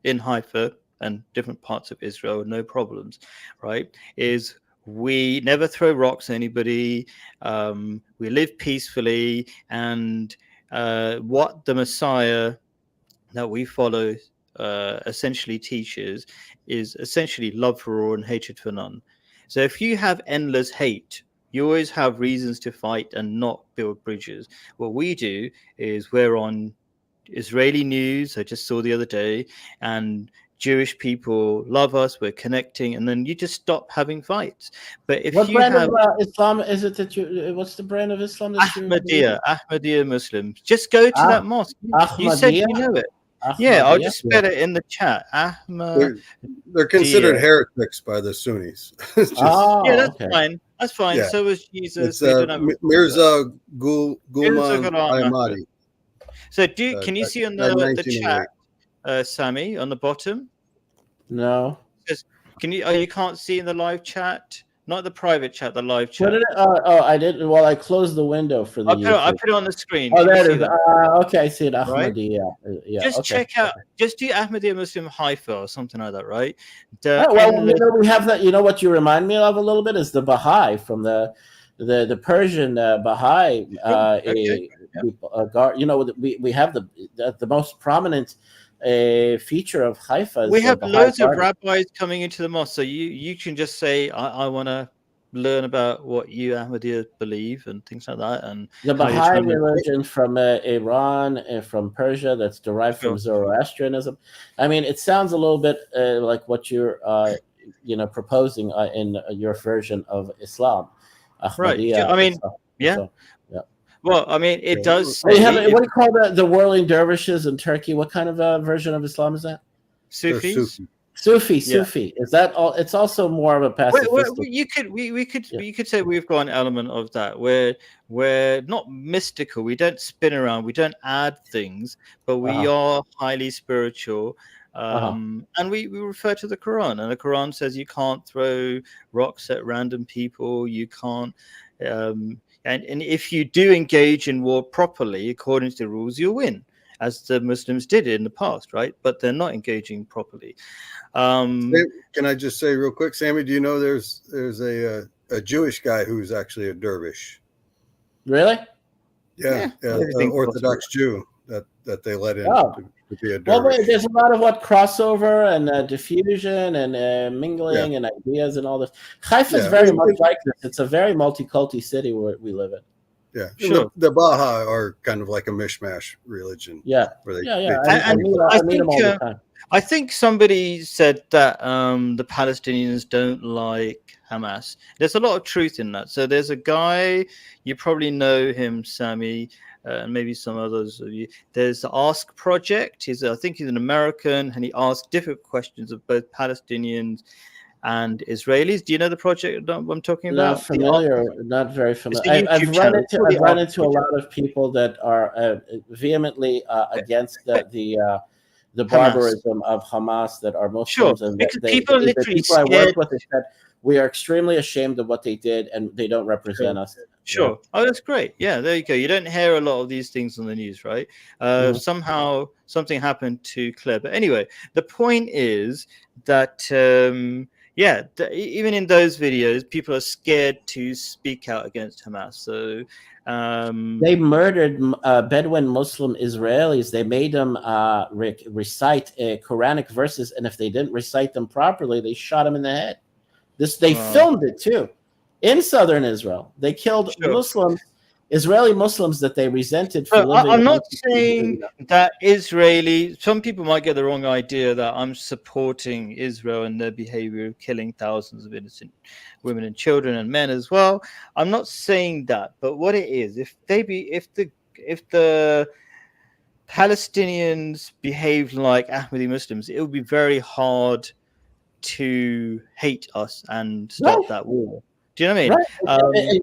in Haifa and different parts of Israel, no problems, right? Is we never throw rocks at anybody. We live peacefully, and what the Messiah that we follow essentially teaches is essentially love for all and hatred for none. So if you have endless hate, you always have reasons to fight and not build bridges. What we do is we're on Israeli news, I just saw the other day, and Jewish people love us, we're connecting, and then you just stop having fights. But if What you brand have of Islam is it that you? What's the brand of Islam that you? Ahmadiyya Muslims, just go to that mosque. You said Ahmadiyya. you know it. Yeah, I'll Ahmadiyya. just spell it in the chat. They're considered heretics by the Sunnis. It's just, Yeah, that's Okay. fine. That's fine. Yeah. So was Jesus. it's They don't have a Mirza Mirza Gulman Ghulam Ahmad. Ahmadi. So can you see on the 1908. chat, Sammy, on the bottom? No. You can't see in the live chat, not the private chat, the live chat. What did it, I didn't. Well, I closed the window for the. I put it on the screen. Oh, Can you there see it is. that? Okay, I see it. Right? Ahmadiyya. Yeah. Just Okay. check out. Just do Ahmadiyya Muslim Haifa or something like that, right? Oh, well, we have that. You know what you remind me of a little bit is the Baha'i from the Persian Baha'i. Okay. You know, we have the most prominent feature of Haifa. Is We have Baha'i loads of garden. rabbis coming into the mosque, so you can just say, I want to learn about what you Ahmadiyya believe and things like that. And the Baha'i religion from Iran and from Persia that's derived from Zoroastrianism. I mean, it sounds a little bit like what you're proposing in your version of Islam. Ahmadiyya, right. I mean, yeah. So, yeah. Well, I mean, it does say... We have, what do you call the whirling dervishes in Turkey? What kind of version of Islam is that? Sufis. Sufi. Is that all? It's also more of a pacifist. You could say we've got an element of that where we're not mystical. We don't spin around. We don't add things, but we are highly spiritual. And we refer to the Quran, and the Quran says you can't throw rocks at random people. You can't. And if you do engage in war properly, according to the rules, you'll win, as the Muslims did in the past, right? But they're not engaging properly. Can I just say real quick, Sammy? Do you know there's a Jewish guy who's actually a dervish? Really? Yeah, an Orthodox Jew that they let in to be a dervish. Well, wait, there's a lot of crossover and diffusion and mingling and ideas and all this. Haifa is very much like this. It's a very multi-culti city where we live in. Yeah, sure. The Baha'i are kind of like a mishmash religion. Yeah, where they I meet them all the time. I think somebody said that the Palestinians don't like Hamas. There's a lot of truth in that. So there's a guy, you probably know him, Sammy, and maybe some others of you. There's the Ask Project. I think he's an American, and he asks different questions of both Palestinians and Israelis. Do you know the project I'm talking about? Not familiar, not very familiar. I've run into a lot of people that are vehemently against the barbarism of Hamas that are Muslims. Sure, and because people I work with, they said, we are extremely ashamed of what they did, and they don't represent us. Sure. Yeah. Oh, that's great. Yeah, there you go. You don't hear a lot of these things on the news, right? Somehow something happened to Claire. But anyway, the point is that, even in those videos, people are scared to speak out against Hamas. So they murdered Bedouin Muslim Israelis. They made them recite Quranic verses, and if they didn't recite them properly, they shot them in the head. They filmed it too in southern Israel. They killed Israeli Muslims that they resented for living. I'm not saying that some people might get the wrong idea that I'm supporting Israel and their behavior of killing thousands of innocent women and children and men as well. I'm not saying that, but what it is, if the Palestinians behaved like Ahmadi Muslims, it would be very hard to hate us and stop that war. Do you know what I mean? Right.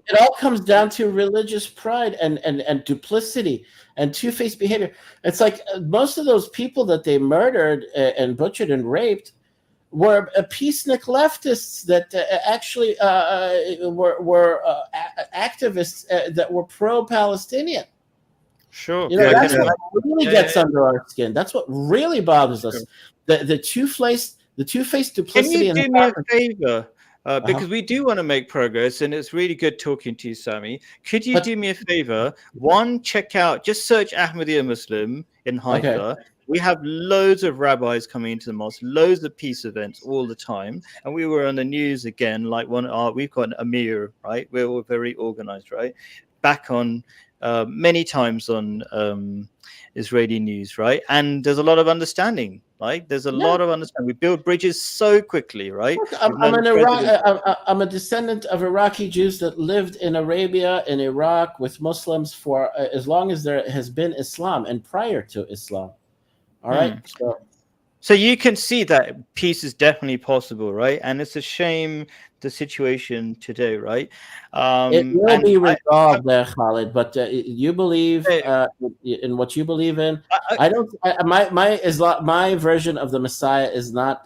It all comes down to religious pride and duplicity and two-faced behavior. It's like most of those people that they murdered and butchered and raped were peacenik leftists that actually were activists that were pro-Palestinian. Sure. That's what really gets under our skin. That's what really bothers us. The two-faced duplicity. Can you do me a favor? because we do want to make progress, and it's really good talking to you, Sammy. Could you do me a favor? One, check out, just search Ahmadiyya Muslim in Haifa. We have loads of rabbis coming into the mosque, loads of peace events all the time. And we were on the news again, like we've got an Amir, right? We're all very organized, right? Back on many times on Israeli news, right? And there's a lot of understanding, right? There's a lot of understanding. We build bridges so quickly, right? Look, I'm a descendant of Iraqi Jews that lived in Arabia, in Iraq, with Muslims for as long as there has been Islam and prior to Islam. All right. So you can see that peace is definitely possible, right? And it's a shame the situation today, right? It will be resolved there, Khalid. But you believe in what you believe in. I don't. My version of the Messiah is not.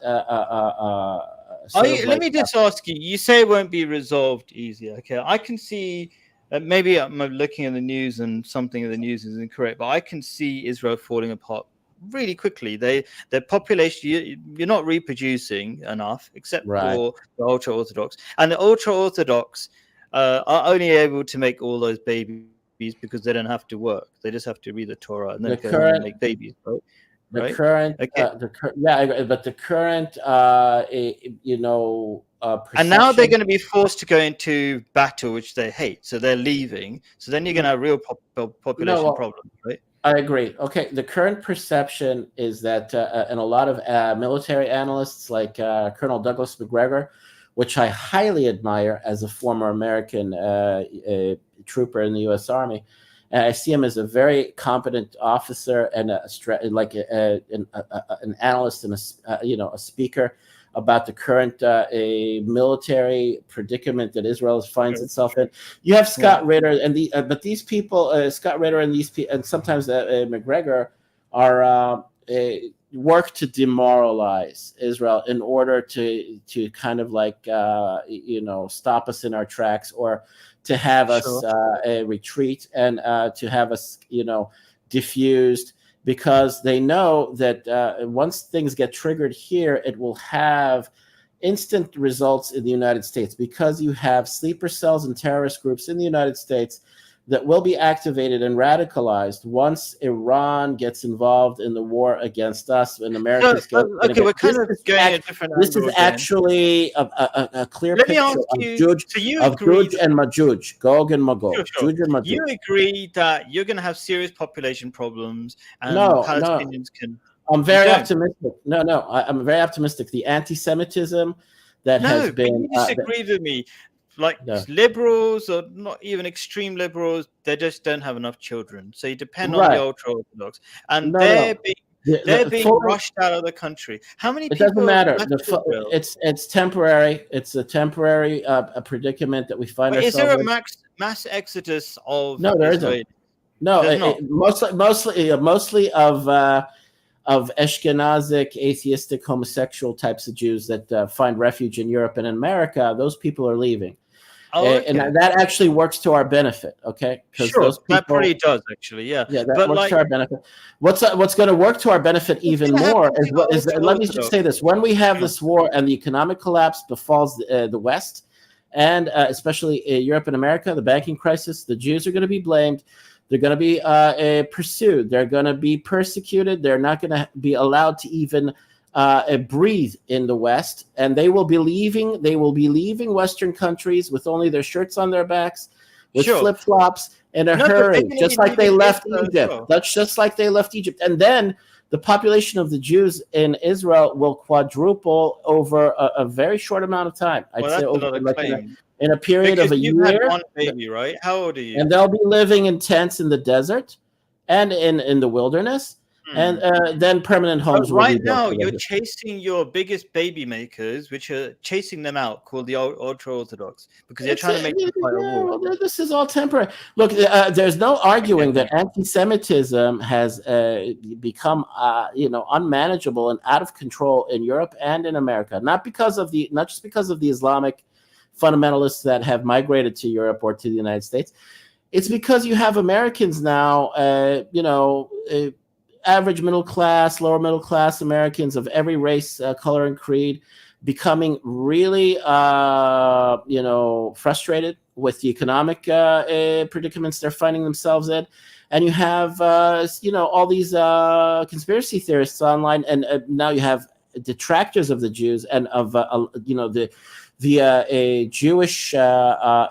Let me just ask you. You say it won't be resolved easy. Okay, I can see. Maybe I'm looking at the news and something of the news is incorrect, but I can see Israel falling apart really quickly. Their population, you're not reproducing enough, except for the ultra-Orthodox, and the ultra-Orthodox are only able to make all those babies because they don't have to work. They just have to read the Torah and then go and make babies, right? But the current, and now they're going to be forced to go into battle, which they hate, so they're leaving. So then you're going to have real population problems, right? I agree. Okay, the current perception is that, and a lot of military analysts like Colonel Douglas McGregor, which I highly admire as a former American trooper in the U.S. Army, and I see him as a very competent officer and an analyst and a speaker about the current military predicament that Israel finds itself in. You have Scott Ritter but these people, Scott Ritter and sometimes McGregor are work to demoralize Israel in order to kind of stop us in our tracks or to have us retreat and to have us diffused. Because they know that once things get triggered here, it will have instant results in the United States, because you have sleeper cells and terrorist groups in the United States that will be activated and radicalized once Iran gets involved in the war against us and America's we're kind of going a different angle. This is actually a clear picture of Juj and Majuj, Gog and Magog. Juj and Majuj. You agree that you're going to have serious population problems and Palestinians can... I'm very optimistic. I'm very optimistic. The anti-Semitism that has been... You disagree with me. Liberals, or not even extreme liberals, they just don't have enough children. So you depend on the ultra-Orthodox. And they're being rushed out of the country. How many people... It doesn't matter. It's temporary. It's a temporary predicament that we find ourselves in. Is there a mass exodus of... No, there isn't. No, mostly of Ashkenazic, atheistic, homosexual types of Jews that find refuge in Europe and in America. Those people are leaving. And that actually works to our benefit, okay? That pretty does, actually, yeah. Yeah, that works to our benefit. What's going to work to our benefit even more is let me just say this. When we have this war and the economic collapse befalls the West, and especially Europe and America, the banking crisis, the Jews are going to be blamed. They're going to be pursued. They're going to be persecuted. They're not going to be allowed to even breathe in the West, and they will be leaving. They will be leaving Western countries with only their shirts on their backs, with flip-flops, in a hurry, just like they left Egypt. That's just like they left Egypt. And then the population of the Jews in Israel will quadruple over a very short amount of time. I'd say over in a period of a year. Had one baby, right? How old are you? And they'll be living in tents in the desert and in the wilderness. And then permanent homes. Right now, you're chasing your biggest baby makers, which are chasing them out, called the ultra-Orthodox, because they're trying to make them fight a war. This is all temporary. Look, there's no arguing that anti-Semitism has become, unmanageable and out of control in Europe and in America. Not just because of the Islamic fundamentalists that have migrated to Europe or to the United States. It's because you have Americans now, average middle class, lower middle class Americans of every race, color, and creed becoming really, frustrated with the economic predicaments they're finding themselves in. And you have, all these conspiracy theorists online, and now you have detractors of the Jews and of, the Jewish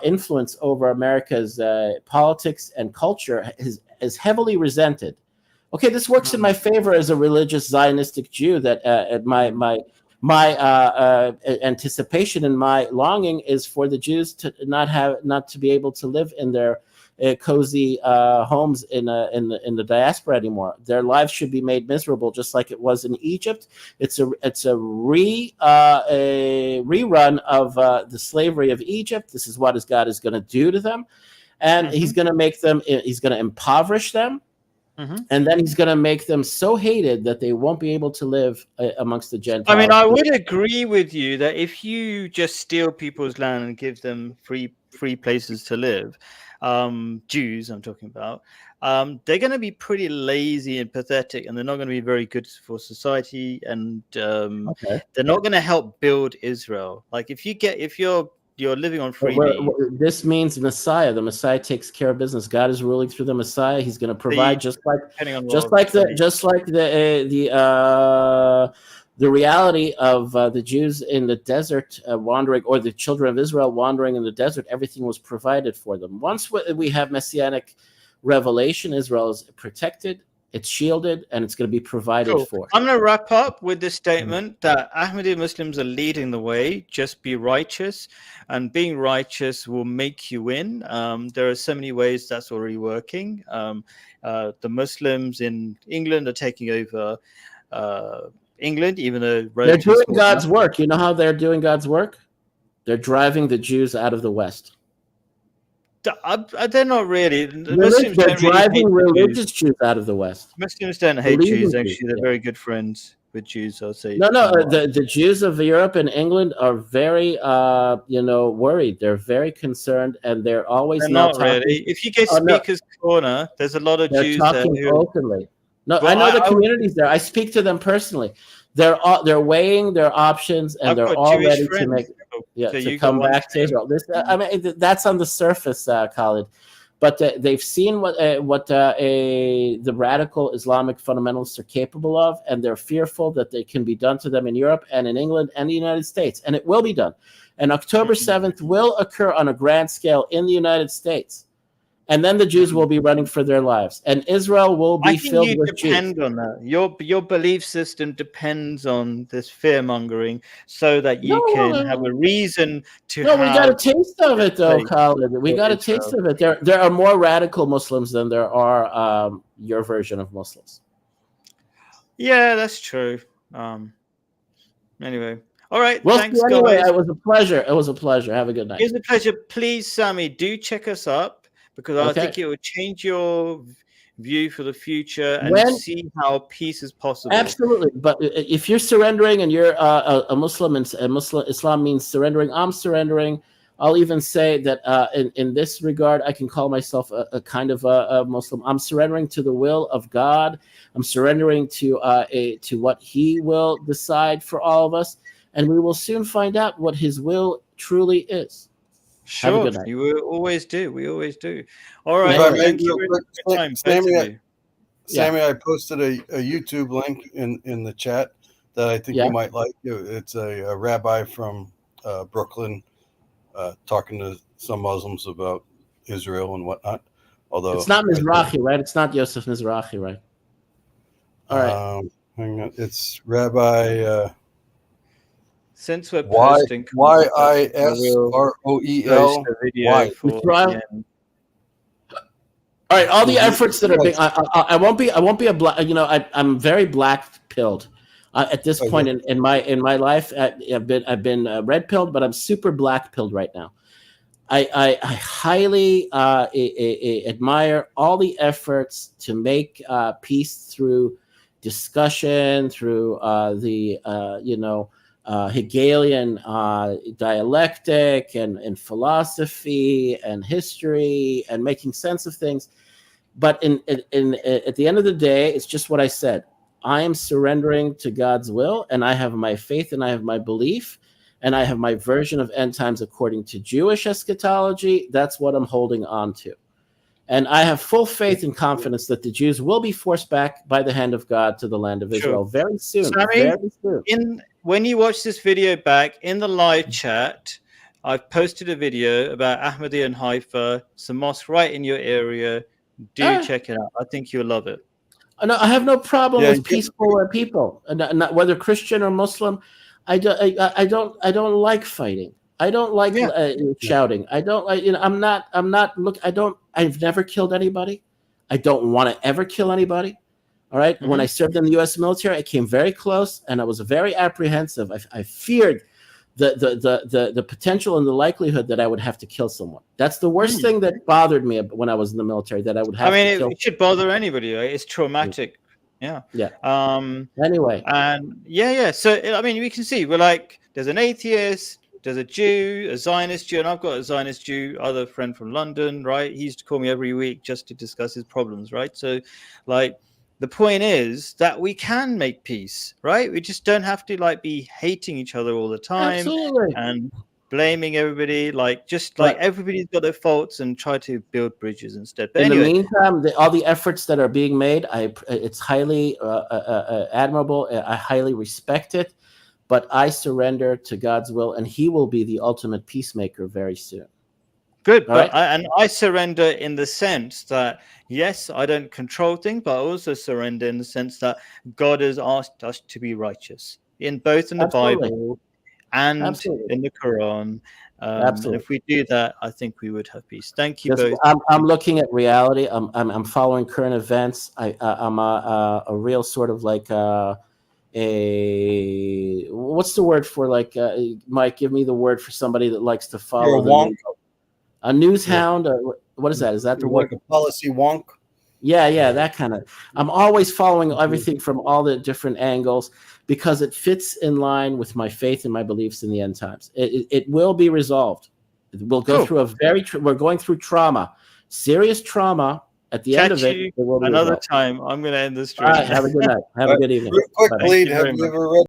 influence over America's politics and culture is heavily resented. Okay, this works in my favor as a religious Zionistic Jew. That my anticipation and my longing is for the Jews to not to be able to live in their cozy homes in the diaspora anymore. Their lives should be made miserable, just like it was in Egypt. It's a rerun of the slavery of Egypt. This is what God is going to do to them, and He's going to make them. He's going to impoverish them. And then he's going to make them so hated that they won't be able to live amongst the Gentiles. I mean, I would agree with you that if you just steal people's land and give them free places to live, Jews I'm talking about, they're going to be pretty lazy and pathetic, and they're not going to be very good for society, and they're not going to help build Israel. Like if you're living on freebie. This means Messiah. The Messiah takes care of business. God is ruling through the Messiah. He's going to provide, just like the reality of the Jews in the desert wandering, or the children of Israel wandering in the desert. Everything was provided for them. Once we have messianic revelation, Israel is protected, it's shielded, and it's going to be provided for. I'm going to wrap up with this statement that Ahmadi Muslims are leading the way. Just be righteous, and being righteous will make you win. There are so many ways that's already working. The Muslims in England are taking over England, even though they're doing God's work. You know how they're doing God's work? They're driving the Jews out of the West. They're not really. Muslims they're driving religious Jews out of the West. Muslims don't hate Jews. Actually, they're very good friends with Jews. I'll say. No. The Jews of Europe and England are very, worried. They're very concerned, and they're always not really. If you get Speaker's Corner, there's a lot of Jews talking there openly. No, I know the communities there. I speak to them personally. They're weighing their options, and they're all ready to make. To come back to Israel. That's on the surface, Khalid, but they've seen what the radical Islamic fundamentalists are capable of, and they're fearful that they can be done to them in Europe and in England and the United States, and it will be done. And October 7th will occur on a grand scale in the United States. And then the Jews will be running for their lives, and Israel will be filled with Jews. I think you depend on that. Your belief system depends on this fear mongering, so that you can have a reason to. No, we got a taste of it, though, Khalid. We got a taste of it. There are more radical Muslims than there are your version of Muslims. Yeah, that's true. Anyway. All right. Thanks, anyway, guys. It was a pleasure. Have a good night. It was a pleasure. Please, Sammy, do check us up, because I think it will change your view for the future and see how peace is possible. Absolutely. But if you're surrendering and you're a Muslim, and Islam means surrendering, I'm surrendering. I'll even say that in this regard, I can call myself a kind of a Muslim. I'm surrendering to the will of God. I'm surrendering to what He will decide for all of us. And we will soon find out what His will truly is. Sure, you always do. We always do. All right. Thank you for your time. Sammy, I posted a YouTube link in the chat that I think you might like. It's a rabbi from Brooklyn talking to some Muslims about Israel and whatnot. Although it's not Mizrahi, right? It's not Yosef Mizrahi, right? All right. Hang on. It's Rabbi. Since we're posting, YISROEL. All right, all the efforts that are being, I won't be a black. I'm very black pilled at this point in my life. I've been red pilled, but I'm super black pilled right now. I highly admire all the efforts to make peace through discussion, through Hegelian dialectic and philosophy and history and making sense of things. But at the end of the day, it's just what I said. I am surrendering to God's will, and I have my faith and I have my belief and I have my version of end times according to Jewish eschatology. That's what I'm holding on to. And I have full faith and confidence that the Jews will be forced back by the hand of God to the land of Israel very soon. Sammy, very soon. When you watch this video back in the live chat, I've posted a video about Ahmadiyya and Haifa, some mosque right in your area. Do check it out. I think you'll love it. No, I have no problem with peaceful people, not whether Christian or Muslim. I don't like fighting. I don't like shouting. I don't like. I've never killed anybody. I don't want to ever kill anybody. All right. When I served in the U.S. military, I came very close, and I was very apprehensive. I feared the potential and the likelihood that I would have to kill someone. That's the worst thing that bothered me when I was in the military. That I would have. It should bother anybody. Right? It's traumatic. Yeah. Anyway. And so we can see we're like, there's an atheist, there's a Jew, a Zionist Jew, and I've got a Zionist Jew, other friend from London, right? He used to call me every week just to discuss his problems, right? So, like, the point is that we can make peace, right? We just don't have to be hating each other all the time. Absolutely. And blaming everybody, everybody's got their faults, and try to build bridges instead. But in anyway, the meantime, all the efforts that are being made, it's highly admirable. I highly respect it. But I surrender to God's will, and He will be the ultimate peacemaker very soon. Good. But I surrender in the sense that, yes, I don't control things, but I also surrender in the sense that God has asked us to be righteous in both in the Bible and in the Quran. And if we do that, I think we would have peace. Thank you both. I'm looking at reality. I'm following current events. I'm a real sort of what's the word for Mike? Give me the word for somebody that likes to follow a news hound. What is that? Is that the word? Like a policy wonk? Yeah, that kind of. I'm always following everything from all the different angles because it fits in line with my faith and my beliefs in the end times. It will be resolved. We'll go through we're going through trauma, serious trauma. At the end of it will be another resolved. time. I'm going to end this stream. All right, have a good night. Have a good evening. Real quick, Bleed, have you ever read